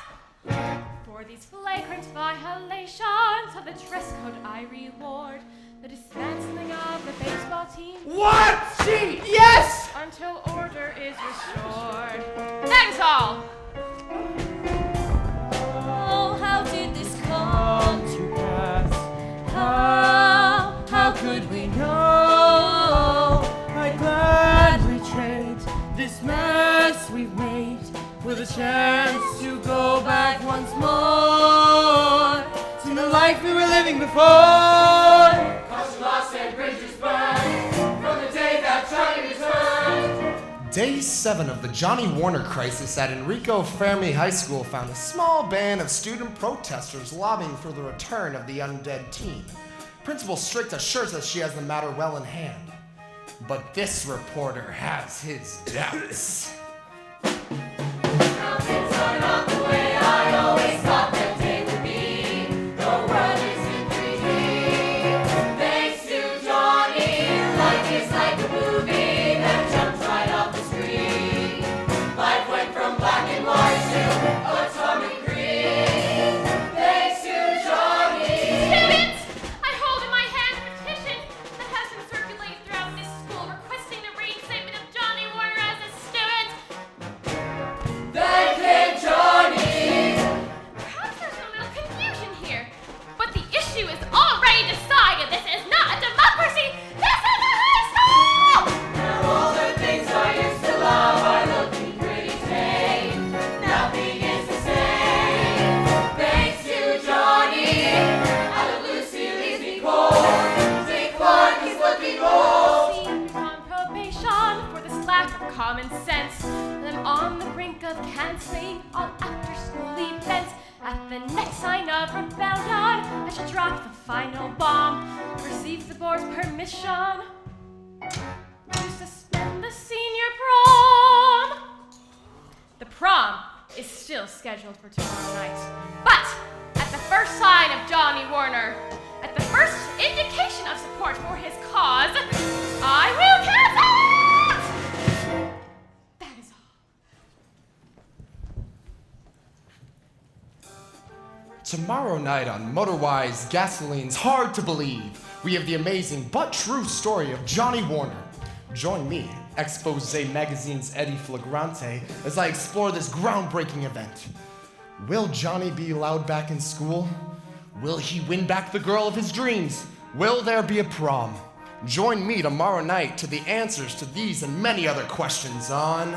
For these flagrant violations of the dress code, I reward the dismantling of the baseball team. What? Gee, yes! Until order is restored. That is all. How did this come to pass? How could we know? I gladly trade this mess we've made with a chance to go back once more to the life we were living before. Cause lost and bridges burned from the day that Johnny returned. Day 7 of the Johnny Warner crisis at Enrico Fermi High School found a small band of student protesters lobbying for the return of the undead teen. Principal Strict assures us she has the matter well in hand. But this reporter has his doubts. Now things are not the way I always thought that they would be. The world is in 3D. Thanks to Johnny, life is like a movie that jumps right off the screen. Life went from black and white to atomic green. Thanks to Johnny. Students, I hold in my hand a petition that has been circulated throughout this school requesting the reinstatement of Johnny Warner as a student. Thank you, Johnny. Perhaps there's a little confusion here, but the issue is already decided. This is not a democracy. This is a high school! Now all the things I used to love are looking pretty tame. Nothing is the same. Thanks to Johnny. Out of Lucy leaves me cold. Dick Clark is looking old. Seniors on probation for this lack of common sense. I'm on the brink of canceling all after-school events. At the next sign of rebellion, I shall drop the final bomb. Receive the board's permission to suspend the senior prom. The prom is still scheduled for tomorrow night. But at the first sign of Johnny Warner, at the first indication of support for his cause, I will cancel it! That is all. Tomorrow night on Motorwise Gasoline's Hard to Believe, we have the amazing but true story of Johnny Warner. Join me, Expose Magazine's Eddie Flagrante, as I explore this groundbreaking event. Will Johnny be allowed back in school? Will he win back the girl of his dreams? Will there be a prom? Join me tomorrow night to the answers to these and many other questions on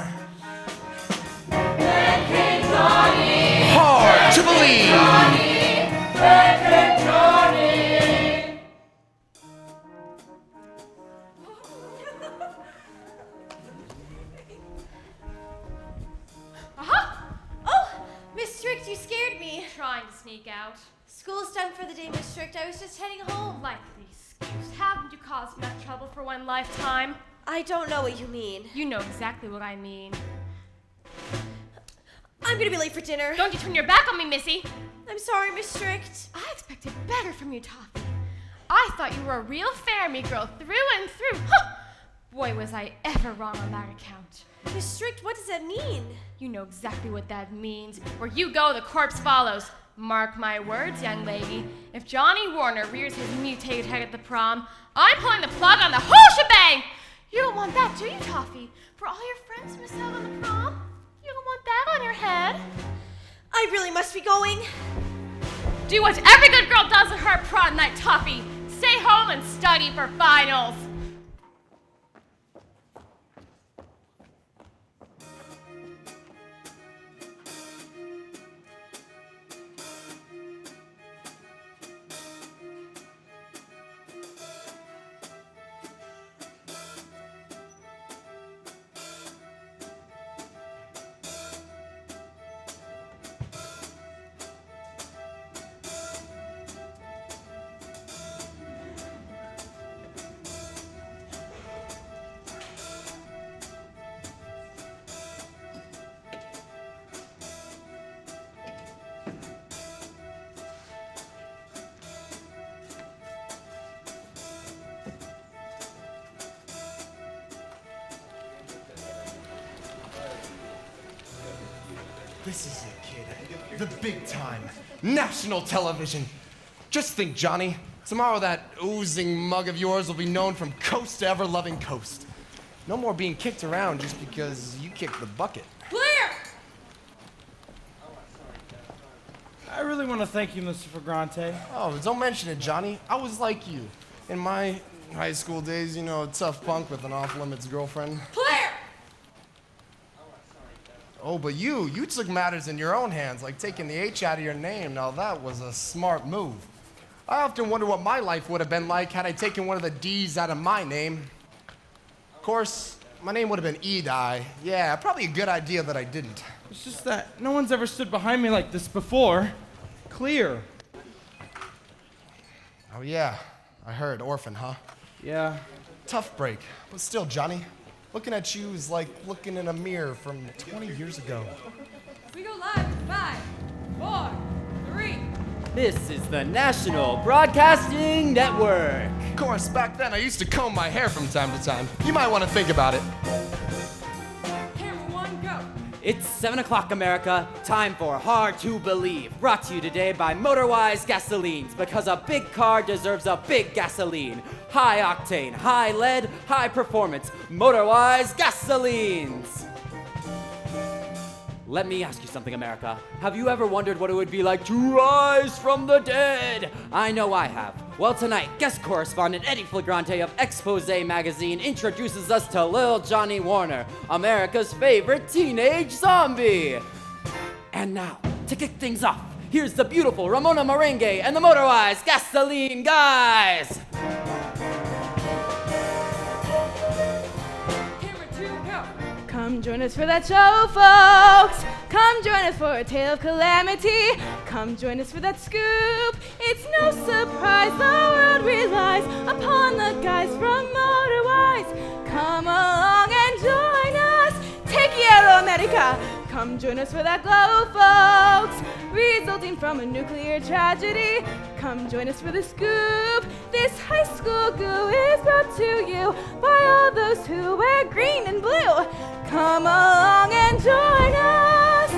Hard to Believe! Miss Strict, you scared me. Trying to sneak out. School's done for the day, Miss Strict. I was just heading home. Likely excuse. Haven't you caused enough trouble for one lifetime? I don't know what you mean. You know exactly what I mean. I'm gonna be late for dinner. Don't you turn your back on me, Missy. I'm sorry, Miss Strict. I expected better from you, Toffee. I thought you were a real Fairme girl through and through. Huh! Boy, was I ever wrong on that account. Miss Strict, what does that mean? You know exactly what that means. Where you go, the corpse follows. Mark my words, young lady. If Johnny Warner rears his mutated head at the prom, I'm pulling the plug on the whole shebang! You don't want that, do you, Toffee? For all your friends to miss out on the prom? You don't want that on your head? I really must be going. Do what every good girl does on her prom night, Toffee. Stay home and study for finals. This is it, kid. The big time. National television. Just think, Johnny. Tomorrow that oozing mug of yours will be known from coast to ever-loving coast. No more being kicked around just because you kicked the bucket. Clear! I really want to thank you, Mr. Flagrante. Oh, don't mention it, Johnny. I was like you. In my high school days, you know, a tough punk with an off-limits girlfriend. Clear! Oh, but you took matters in your own hands, like taking the H out of your name. Now that was a smart move. I often wonder what my life would have been like had I taken one of the D's out of my name. Of course, my name would have been Edie. Yeah, probably a good idea that I didn't. It's just that no one's ever stood behind me like this before. Clear. Oh yeah, I heard. Orphan, huh? Yeah. Tough break. But still, Johnny, looking at you is like looking in a mirror from 20 years ago. We go live in 5, 4, 3. This is the National Broadcasting Network. Of course, back then I used to comb my hair from time to time. You might want to think about it. Camera 1, go. It's 7 o'clock, America. Time for Hard to Believe. Brought to you today by Motorwise Gasolines, because a big car deserves a big gasoline. High octane, high lead, high performance. Motorwise Gasolines. Let me ask you something, America. Have you ever wondered what it would be like to rise from the dead? I know I have. Well, tonight, guest correspondent Eddie Flagrante of Expose Magazine introduces us to Lil Johnny Warner, America's favorite teenage zombie. And now, to kick things off, here's the beautiful Ramona Merengue and the Motorwise Gasoline Guys. Camera 2, go. Come join us for that show, folks. Come join us for a tale of calamity. Come join us for that scoop. It's no surprise the world relies upon the guys from Motorwise. Come along and join us. Te quiero, America. Come join us for that glow, folks, resulting from a nuclear tragedy. Come join us for the scoop. This high school goo is brought to you by all those who wear green and blue. Come along and join us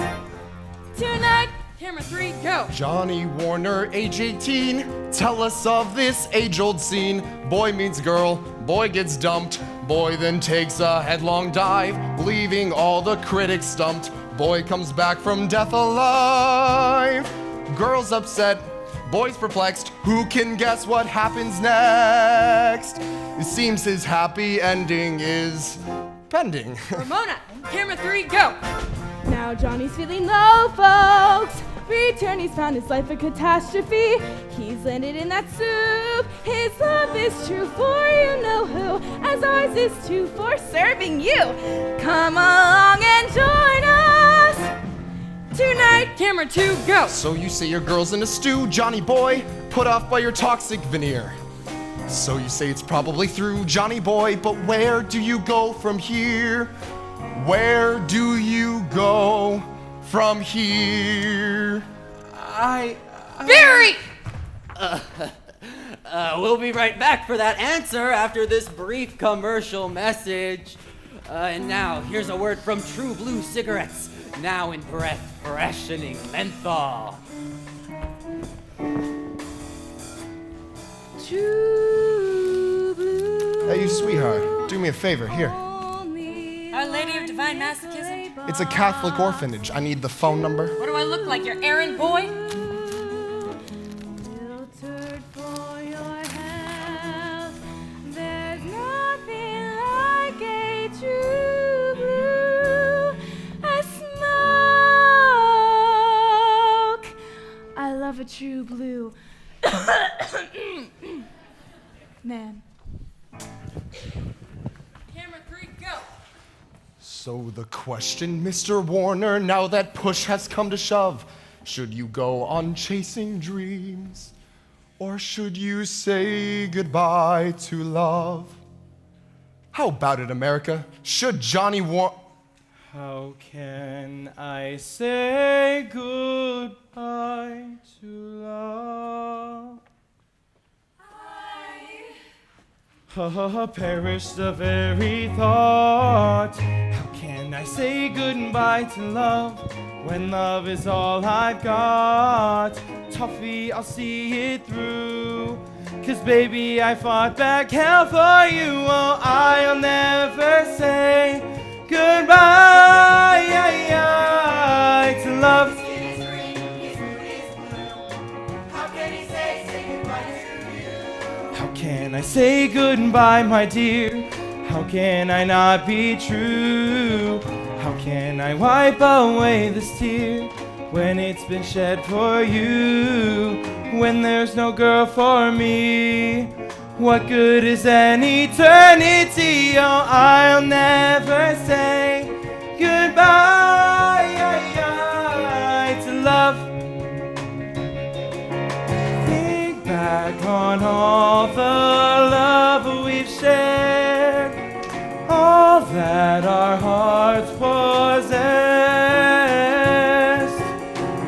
tonight. Camera 3, go. Johnny Warner, age 18. Tell us of this age-old scene. Boy meets girl, boy gets dumped. Boy then takes a headlong dive, leaving all the critics stumped. Boy comes back from death alive. Girl's upset, boy's perplexed. Who can guess what happens next? It seems his happy ending is pending. Ramona, camera 3, go. Now Johnny's feeling low, folks. Return, he's found his life a catastrophe. He's landed in that soup. His love is true for you know who, as ours is true for serving you. Come along and join us tonight. Camera 2, go. So you say your girl's in a stew, Johnny boy, put off by your toxic veneer. So you say it's probably through, Johnny boy, but where do you go from here? Where do you go from here. Barry! We'll be right back for that answer after this brief commercial message. And now, here's a word from True Blue Cigarettes, now in breath-freshening menthol. True Blue. Hey, you sweetheart, do me a favor, here. Our Lady of Divine Masochism? It's a Catholic orphanage. I need the phone number. What do I look like, your errand boy? Filtered for your health. There's nothing like a true blue. A smoke. I love a true blue. Man. Camera 3, go. So the question, Mr. Warner, now that push has come to shove, should you go on chasing dreams? Or should you say goodbye to love? How about it, America? Should Johnny How can I say goodbye to love? Perish the very thought. How can I say goodbye to love when love is all I've got? Toffee, I'll see it through. 'Cause baby, I fought back hell for you. Oh, I'll never say goodbye to love. How can I say goodbye, my dear? How can I not be true? How can I wipe away this tear when it's been shed for you? When there's no girl for me, what good is an eternity? Oh, I'll never say goodbye to love. Think back on all the love we've shared, all that our hearts possessed.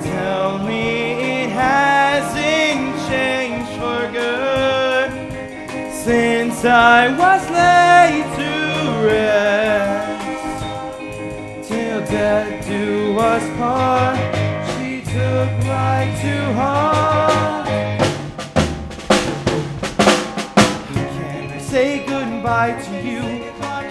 Tell me it hasn't changed for good since I was laid to rest. Till death do us part, she took right to heart. How can I say goodbye to you?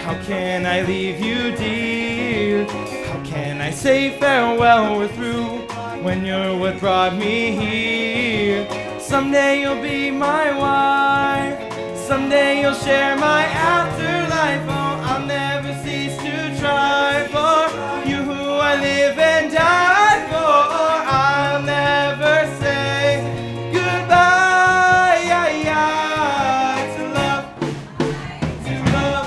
How can I leave you, dear? How can I say farewell, we're through, when you're what brought me here? Someday you'll be my wife, someday you'll share my afterlife. Oh, I'll never cease to try for you, who I live and die for. I'll never say goodbye to love, to love,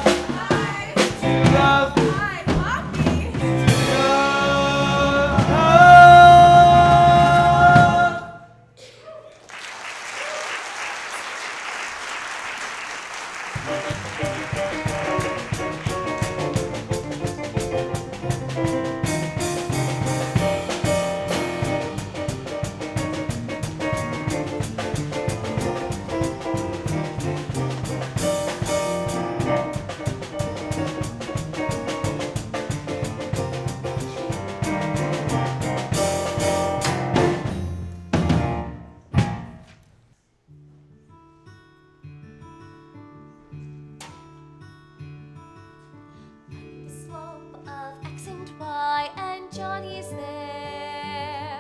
to love, to love. The slope of X and Y, and Johnny's there.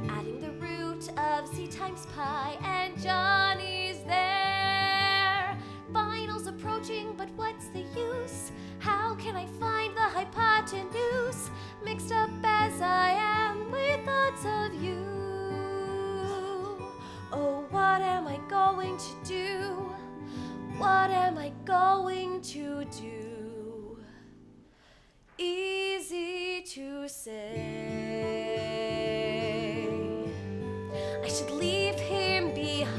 Adding the root of Z times pi, and Johnny's there. Finals approaching, but what's the use? How can I find the hypotenuse? Mixed up as I am with thoughts of you. Oh, what am I going to do? What am I going to do? Easy to say. I should leave him behind.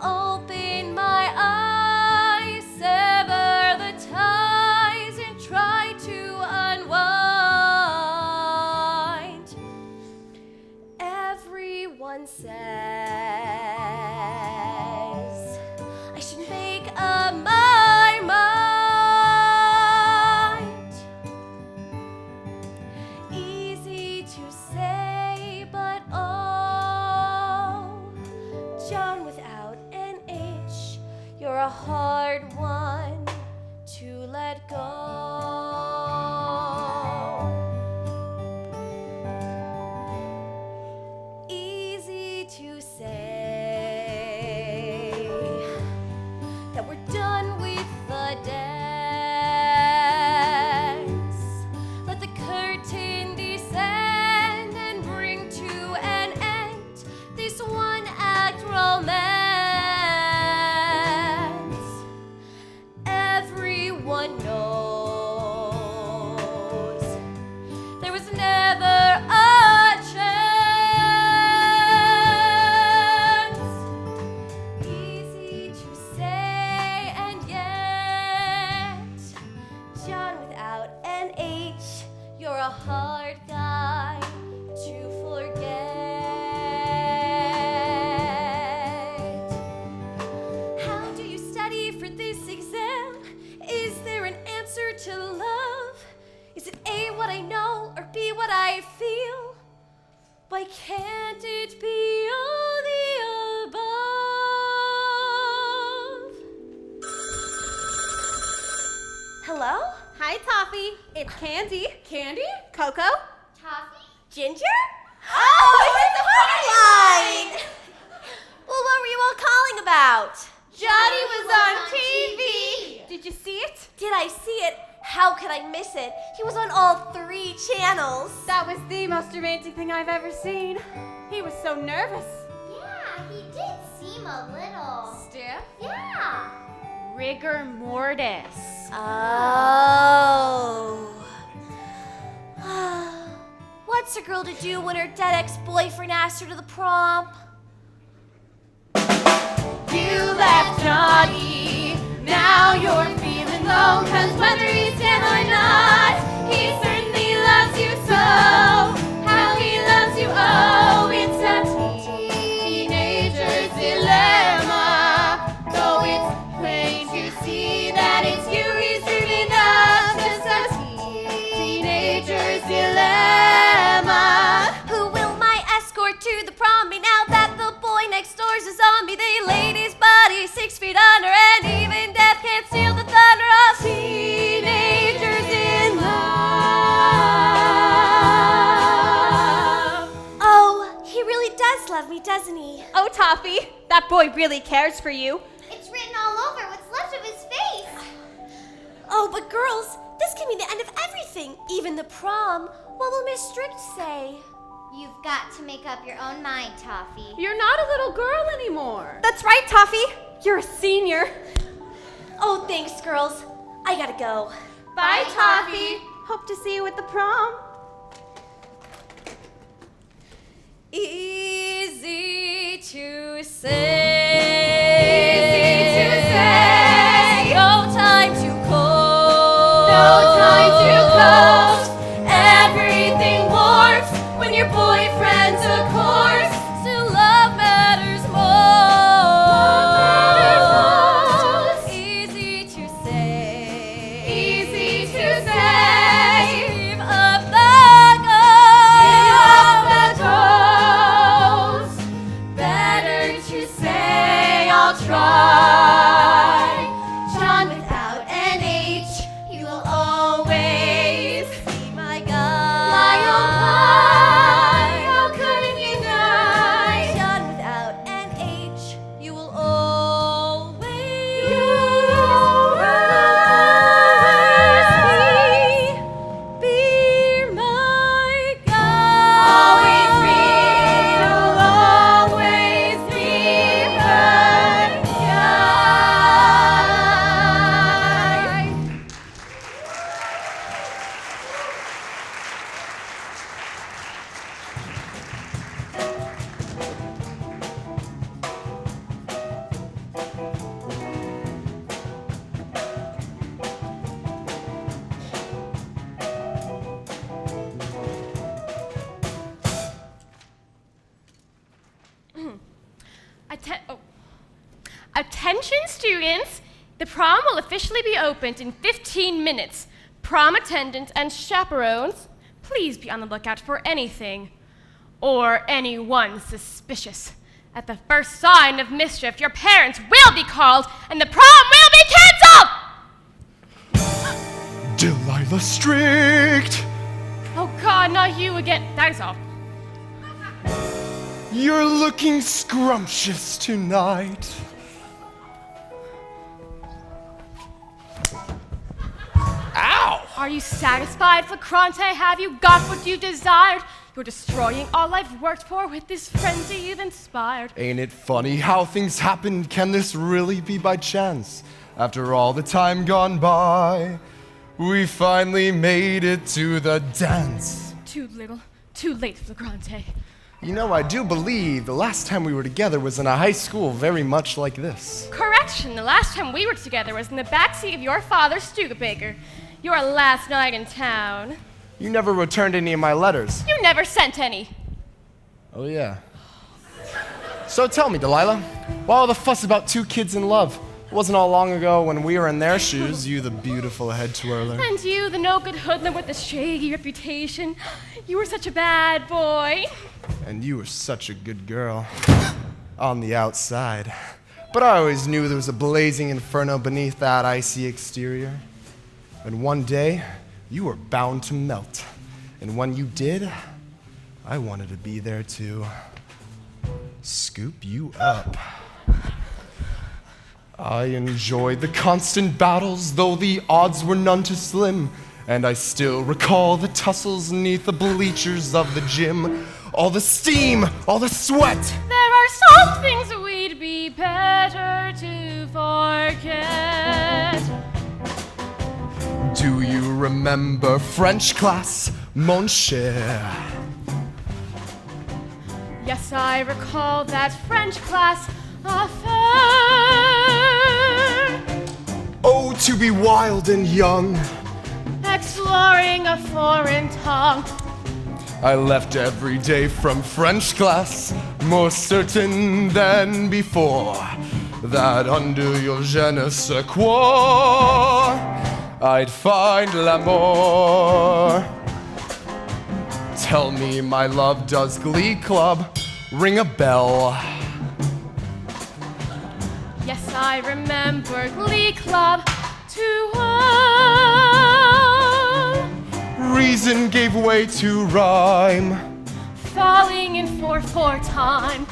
Open my eyes, sever the ties, and try to a hard one to let go. Easy to say that we're done with the dance. Let the curtain descend and bring to an end this one-act romance. Everyone knows there was never a chance. Easy to say and yet, John without an H, you're a hard guy to forget. How do you study for this exam? Is there an answer to love? Is it A, what I know, or B, what I feel? Why can't it be all the above? Hello? Hi, Toffee. It's Candy. Candy? Coco? Toffee? Ginger? Oh, it's the Line! Well, what were you all calling about? Johnny was on TV. Did you see it? Did I see it? How could I miss it? He was on all 3 channels. That was the most romantic thing I've ever seen. He was so nervous. Yeah, he did seem a little Stiff? Yeah. Rigor mortis. Oh. What's a girl to do when her dead ex-boyfriend asks her to the prom? You left Johnny, now you're feeling low, 'cause whether he's dead or not, he certainly loves you so. How he loves you, oh, it's a teenager's dilemma. Though it's plain to see that it's you he's dreaming of, just a teenager's dilemma. Who will my escort to the prom be now that the boy next door's a zombie? They laid his body 6 feet under, and even death can't steal the thunder of teenagers in love. Oh, he really does love me, doesn't he? Oh, Toffee, that boy really cares for you. It's written all over what's left of his face. Oh, but girls, this can be the end of everything, even the prom. What will Miss Strict say? You've got to make up your own mind, Toffee. You're not a little girl anymore. That's right, Toffee. You're a senior. Oh, thanks, girls. I gotta go. Bye, Toffee. Hope to see you at the prom. Easy to say. Easy to say. No time to coast. No time to coast. Everything warps when your boyfriend's a corpse. Still, love matters most. Easy to say. Easy to say. Give up the ghost. Better to say I'll try. John without an H, you will always be my guy. My oh my, how couldn't you know? John without an H, you will always be my guy. Always be, you'll always be her guy. Attention students, the prom will officially be opened in 15 minutes. Prom attendants and chaperones, please be on the lookout for anything or anyone suspicious. At the first sign of mischief, your parents will be called, and the prom will be canceled! Delilah Strict! Oh God, not you again. That's all. You're looking scrumptious tonight. Ow! Are you satisfied, Flagrante? Have you got what you desired? You're destroying all I've worked for with this frenzy you've inspired. Ain't it funny how things happen? Can this really be by chance? After all the time gone by, we finally made it to the dance. Too little, too late, Flagrante. You know, I do believe the last time we were together was in a high school very much like this. Correction, the last time we were together was in the backseat of your father's Studebaker. Your last night in town. You never returned any of my letters. You never sent any. Oh, yeah. So tell me, Delilah, why all the fuss about two kids in love? It wasn't all long ago when we were in their shoes, you the beautiful head twirler. And you, the no-good hoodlum with the shaggy reputation. You were such a bad boy. And you were such a good girl. On the outside. But I always knew there was a blazing inferno beneath that icy exterior. And one day, you were bound to melt. And when you did, I wanted to be there to scoop you up. I enjoyed the constant battles, though the odds were none too slim. And I still recall the tussles neath the bleachers of the gym. All the steam, all the sweat. There are some things we'd be better to forget. Do you remember French class, mon cher? Yes, I recall that French class affair. Oh, to be wild and young. Exploring a foreign tongue. I left every day from French class, more certain than before that under your je ne sais quoi, I'd find l'amour. Tell me, my love, does Glee Club ring a bell? Yes, I remember Glee Club too well. Reason gave way to rhyme. Falling in 4/4 time.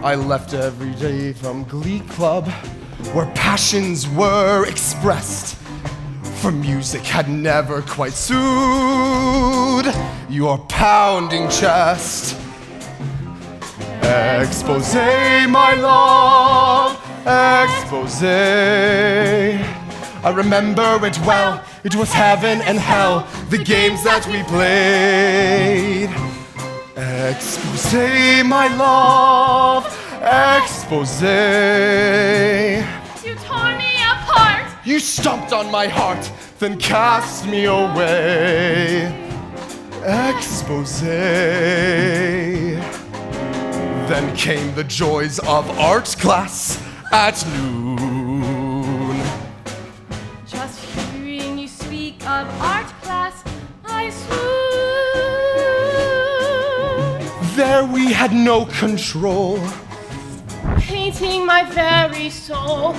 I left every day from Glee Club, where passions were expressed. For music had never quite soothed your pounding chest. Expose, my love, expose. I remember it well, it was heaven and hell, the games that we played. Expose, my love, expose. You tore me apart. You stomped on my heart, then cast me away. Expose. Then came the joys of art class at noon. Just hearing you speak of art class, I swoon. There we had no control. Painting my very soul.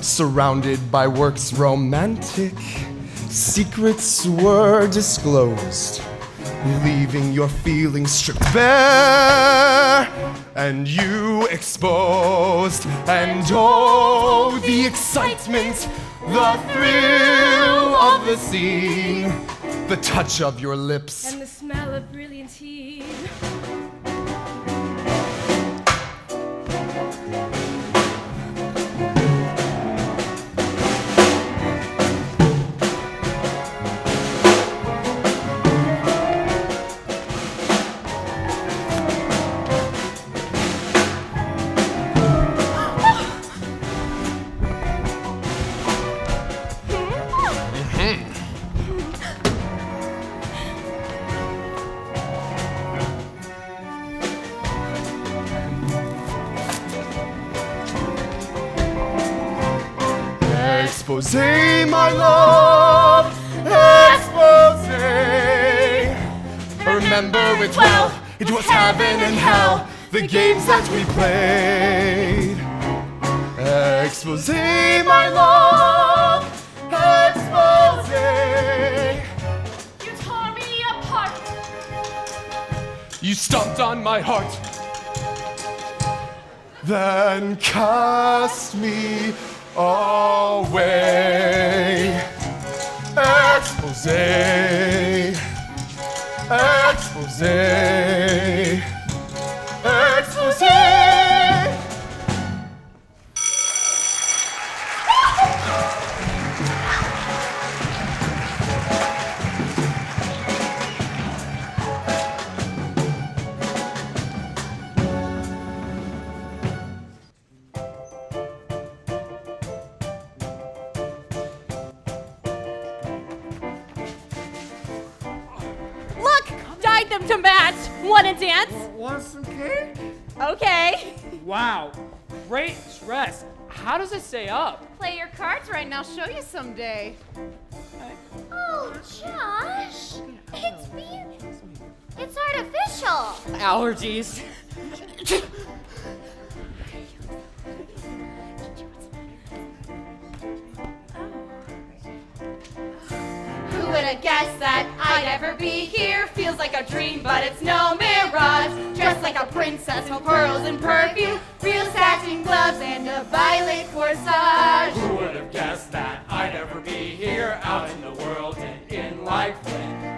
Surrounded by works romantic, secrets were disclosed, leaving your feelings stripped bare, and you exposed. And oh, the excitement, the thrill of the scene, the touch of your lips, And the smell of brilliantine. Expose, my love, expose. I remember it well, it was heaven and hell, the games that we played. Expose, my love, expose. You tore me apart. You stomped on my heart, then cast me away. Expose, expose, expose. Look, dyed them to match. Wanna dance? Want some cake? Okay. Wow, great dress. How does it stay up? Play your cards right, and I'll show you someday. Oh, Josh, it's beautiful. It's artificial. Allergies. Who would have guessed that I'd ever be here? Feels like a dream, but it's no mirage. Dressed like a princess with pearls and perfume, real satin gloves and a violet corsage. Who would have guessed that I'd ever be here, out in the world and in life,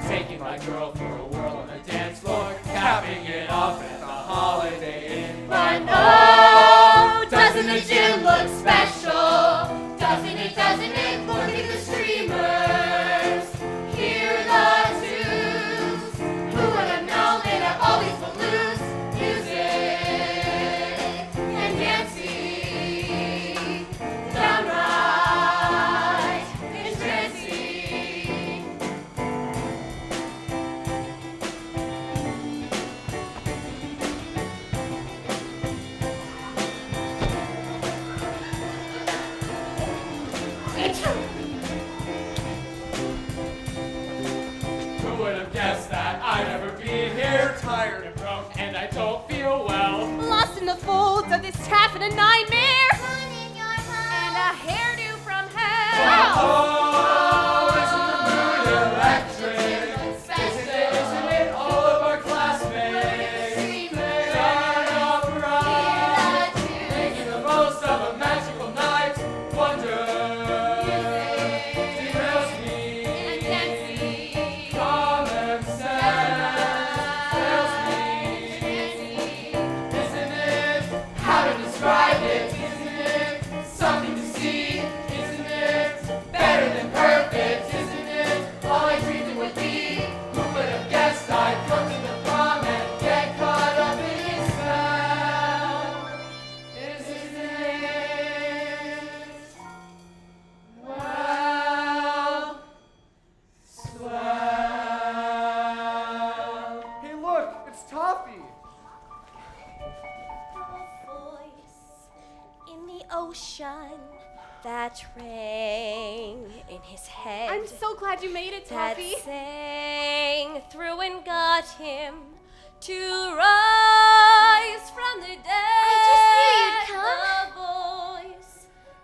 taking my girl for a whirl on the dance floor, capping it off at the Holiday Inn. But oh, doesn't the gym look special? Doesn't it, look at the streamers, hear the tunes. Who would have known they'd have all these balloons? Music and dancing, downright entrancing. Who would have guessed that I'd ever be here, tired and broke, and I don't feel well. Lost in the folds of this taffeta nightmare. And a hairdo from hell. Oh, isn't the mood electric? Isn't it all of our classmates? Turn off right, making the most of a magical night. Wonder derails me. Common sense fails me. Isn't it? How to describe it? Isn't it? Something to see. Isn't it? Better than perfect. Isn't it? All I dreamed it would be. Who would have guessed I'd come to the prom and get caught up in its spell? Isn't it? Well, swell. Hey, look, it's Toffee. Voice in the ocean that rang in his head. I'm so glad you made it, that Toffee. sang through and got him to rise from the dead. I just knew you'd The voice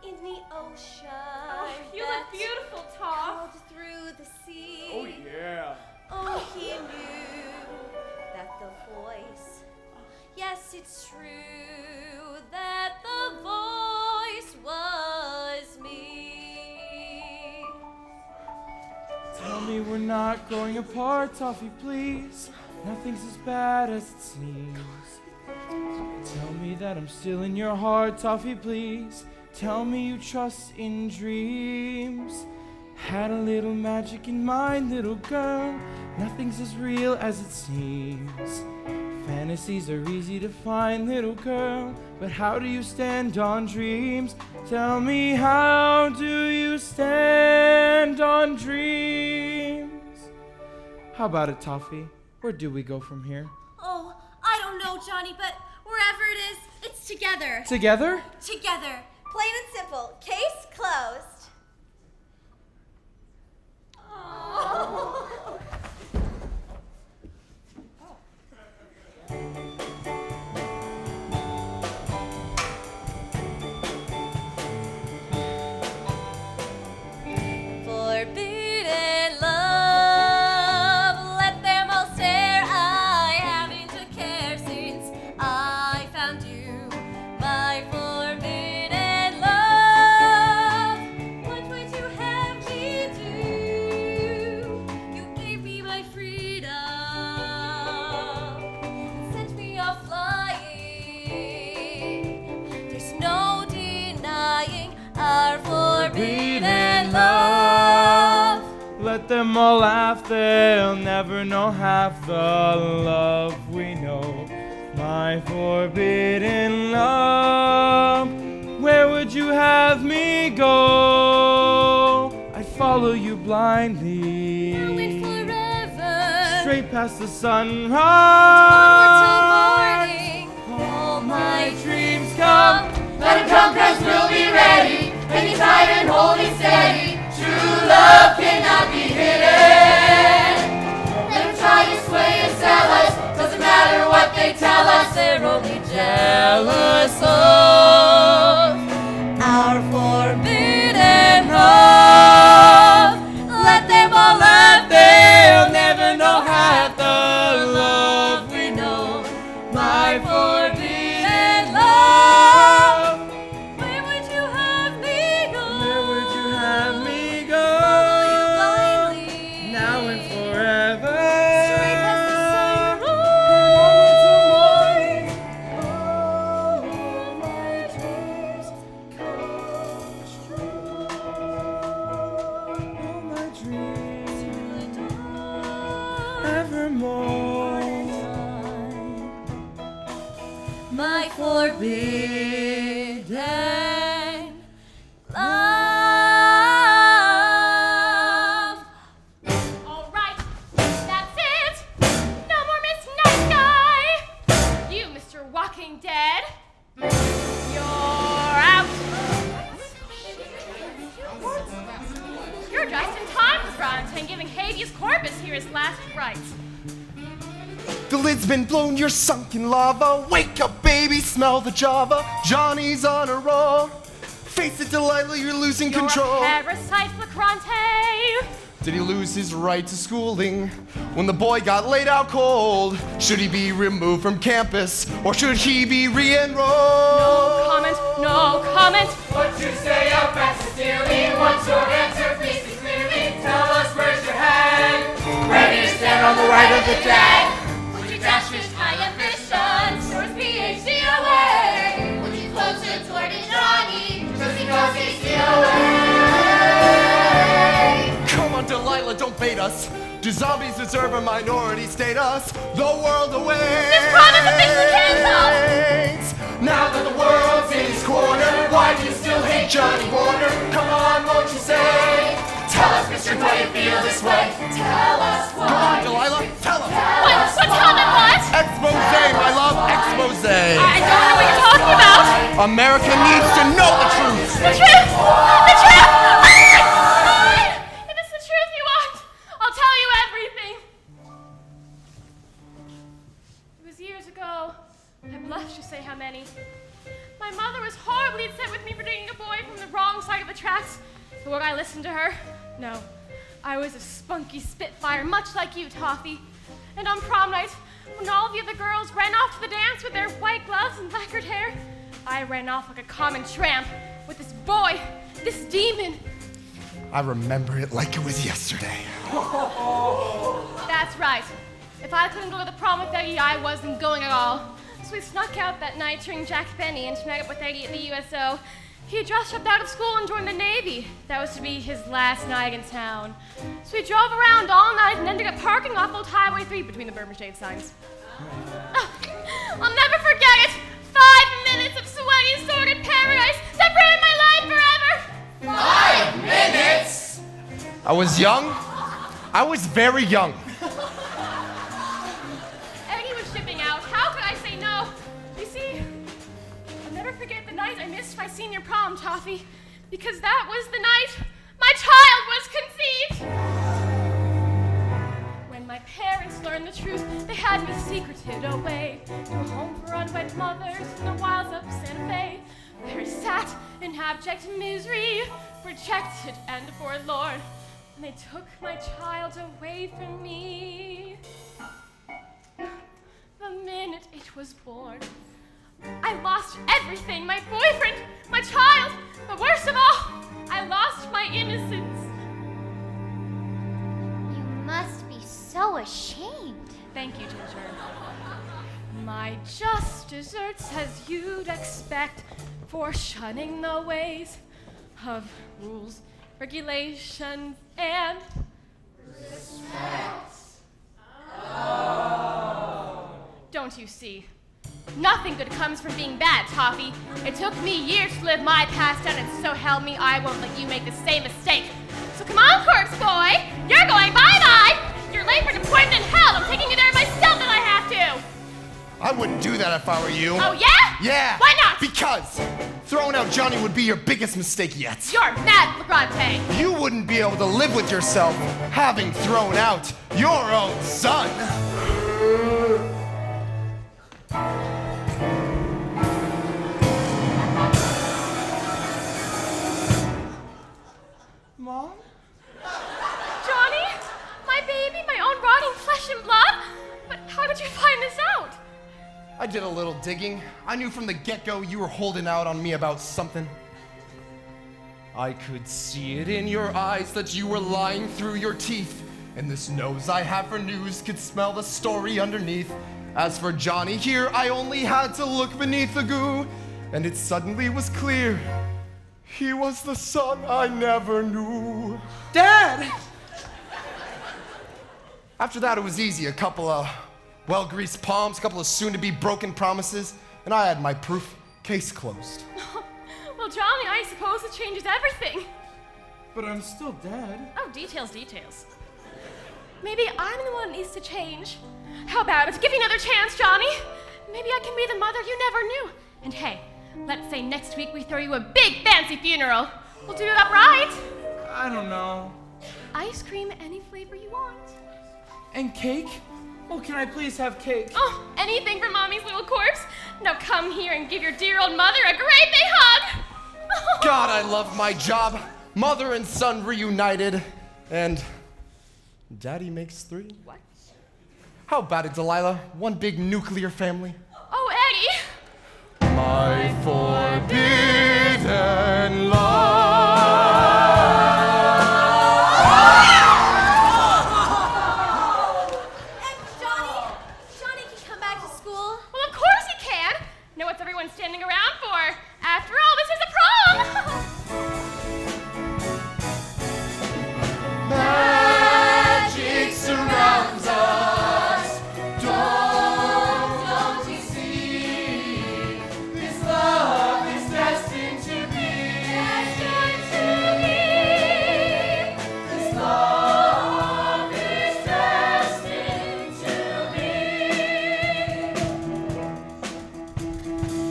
in the ocean. Oh, you that look beautiful, Toff. called through the sea. Oh, yeah. Oh, he knew that the voice. Yes, it's true that the voice was me. Tell me we're not growing apart, Toffee, please. Nothing's as bad as it seems. Tell me that I'm still in your heart, Toffee, please. Tell me you trust in dreams. Had a little magic in mind, little girl. Nothing's as real as it seems. Fantasies are easy to find, little girl. But how do you stand on dreams? Tell me, how do you stand on dreams? How about it, Toffee? Where do we go from here? Oh, I don't know, Johnny, but wherever it is, it's together. Together? Together. Plain and simple. Case closed. let them all laugh, they'll never know half the love we know. My forbidden love, where would you have me go? I'd follow you blindly, Now and forever, straight past the sunrise. onward till morning. All my dreams come. Let him come, 'cause we'll be ready. Hang tight and hold it steady. True love cannot be hidden. Let him try to sway us, sell us. Doesn't matter what they tell us. They're only jealous of our forbidden love. Let them all laugh, they'll never know half the love we know. My forbidden love, where would you have me go? Where would you have me go? Follow you blindly, Now and forever. straight past the sunrise. All my dreams come true. All my dreams Till the dawn. evermore. My forbidden love. All right, that's it. No more Miss Nice Guy. You, Mr. Walking Dead, you're out. You're just in time, Bronte, giving habeas corpus here his last rites. The lid's been blown, you're sunk in lava. Wake up, baby, smell the Java. Johnny's on a roll. Face it, Delilah, you're losing You're control. a parasite, Flacrante. Did he lose his right to schooling when the boy got laid out cold? Should he be removed from campus or should he be re-enrolled? No comment, no comment. What you say, how fast sincerely? What's your answer, please and clearly? Tell us where's your head. Ready to stand on the right of the dead. Would you dash his high ambitions towards PhD away? Would you close the door to Johnny just because he's still away? Come on, Delilah, don't bait us. Do zombies deserve a minority status? The world awaits. This prom is officially canceled. Now that the world's in his corner, why do you still hate Johnny Warner? Come on, won't you say? Tell us, mister, why you feel this way. Tell us Come on, why. Delilah, tell us. What, tell me what? Expose, my love, expose. I don't know what you're talking about. America needs to know the truth. The truth! The truth! Fine! If it's the truth you want, I'll tell you everything. It was years ago. I blush to say how many. My mother was horribly upset with me for dating a boy from the wrong side of the tracks. But would I listen to her? No. I was a spunky spitfire, much like you, Toffee. And on prom night, when all the other girls ran off to the dance with their white gloves and lacquered hair, I ran off like a common tramp with this boy, this demon. I remember it like it was yesterday. That's right. If I couldn't go to the prom with Eddie, I wasn't going at all. So we snuck out that night during Jack Benny and met up with Eddie at the USO. He had just dropped out of school and joined the Navy. That was to be his last night in town. So we drove around all night and ended up parking off Old Highway 3 between the Bourbon Shade signs. Oh, I'll never forget it. 5 minutes of sweaty, sordid paradise that ruined my life forever. 5 minutes? I was young. I was very young. Eddie was shipping out. How could I say no? You see, I'll never forget the night I missed my senior prom, Toffee, because that was the night my child was conceived. When my parents learned the truth, they had me secreted away to a home for unwed mothers in the wilds of Santa Fe. There I sat in abject misery, rejected and forlorn, and they took my child away from me. The minute it was born, I lost everything, my boyfriend, my child, but worst of all, I lost my innocence. You must be so ashamed. Thank you, Ginger. My just deserts as you'd expect for shunning the ways of rules, regulations, and Don't you see? Nothing good comes from being bad, Toffee. It took me years to live my past down, and so help me, I won't let you make the same mistake. So come on, corpse boy. You're going bye-bye. You're late for an appointment in hell. I'm taking you there myself if I have to. I wouldn't do that if I were you. Oh, yeah? Yeah. Why not? Because throwing out Johnny would be your biggest mistake yet. You're mad, Flagrante. You wouldn't be able to live with yourself having thrown out your own son. Mom? Johnny? My baby, my own rotting flesh and blood? But how did you find this out? I did a little digging. I knew from the get-go you were holding out on me about something. I could see it in your eyes that you were lying through your teeth. And this nose I have for news could smell the story underneath. As for Johnny here, I only had to look beneath the goo. And it suddenly was clear. He was the son I never knew. Dad! After that, it was easy. A couple of well-greased palms, a couple of soon-to-be broken promises, and I had my proof. Case closed. Well, Johnny, I suppose it changes everything. But I'm still dead. Oh, details. Maybe I'm the one that needs to change. How about it? Give me another chance, Johnny. Maybe I can be the mother you never knew. And hey, let's say next week we throw you a big fancy funeral. We'll do it up right. I don't know. Ice cream, any flavor you want. And cake? Oh, can I please have cake? Oh, anything for Mommy's little corpse. Now come here and give your dear old mother a great big hug. God, I love my job. Mother and son reunited. And Daddy makes 3. What? How about it, Delilah? One big nuclear family. Oh, Eddie. My forbidden love. And Johnny can come back to school. Well, of course he can. Know what's everyone standing around for? After all, this is a prom. Magic surrounds us. Don't you see? This love is destined to be. This love is destined to be.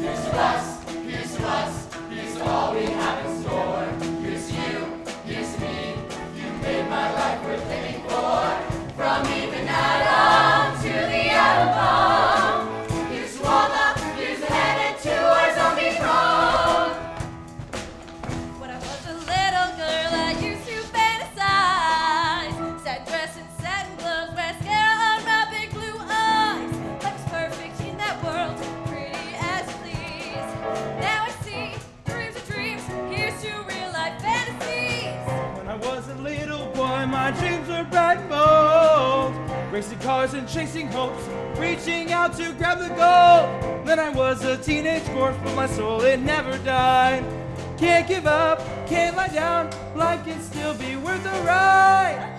Here's to us, here's to us, here's to all we have in store. Here's to you, here's to me. You made my life worth living for. From even Adam to the atom bomb. Here's to all the years ahead and to our zombie prom. When I was a little girl, I used to fantasize. Sad dress and satin gloves, mascara on my big blue eyes. Life was perfect in that world, pretty as you please. Now I see dreams of dreams. Here's to real life fantasies. When I was a little boy, my dreams were bright and bold. Racing cars and chasing hopes, reaching out to grab the gold. Then I was a teenage corpse, but my soul, it never died. Can't give up, can't lie down, life can still be worth the ride.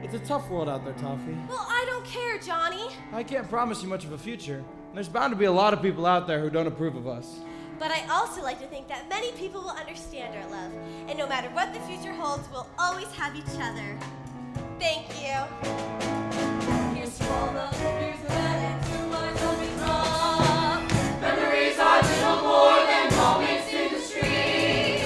It's a tough world out there, Toffee. Well, I don't care, Johnny. I can't promise you much of a future. There's bound to be a lot of people out there who don't approve of us. But I also like to think that many people will understand our love. And no matter what the future holds, we'll always have each other. Thank you. Here's to all those years ahead and to my zombie prom. Memories are little more than moments in the street.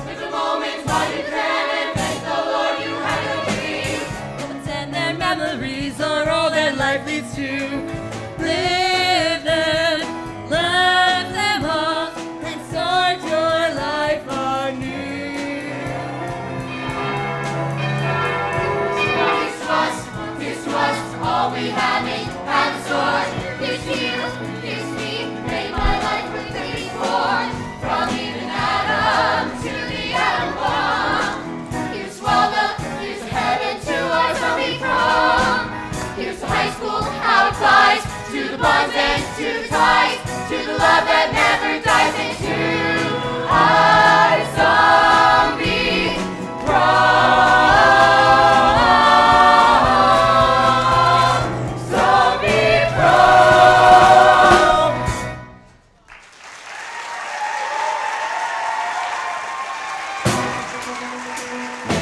With the moments while you can and thank the Lord you had a dream. Moments and their memories are all that life leads to. Live them, love them all, and start your life anew. Here's to us, all we have in store. Here's to you, here's to me, made my life worth living for. From even Adam to the atom bomb. Here's to all the years ahead and to our zombie prom. Here's to high school, how to fly Bye.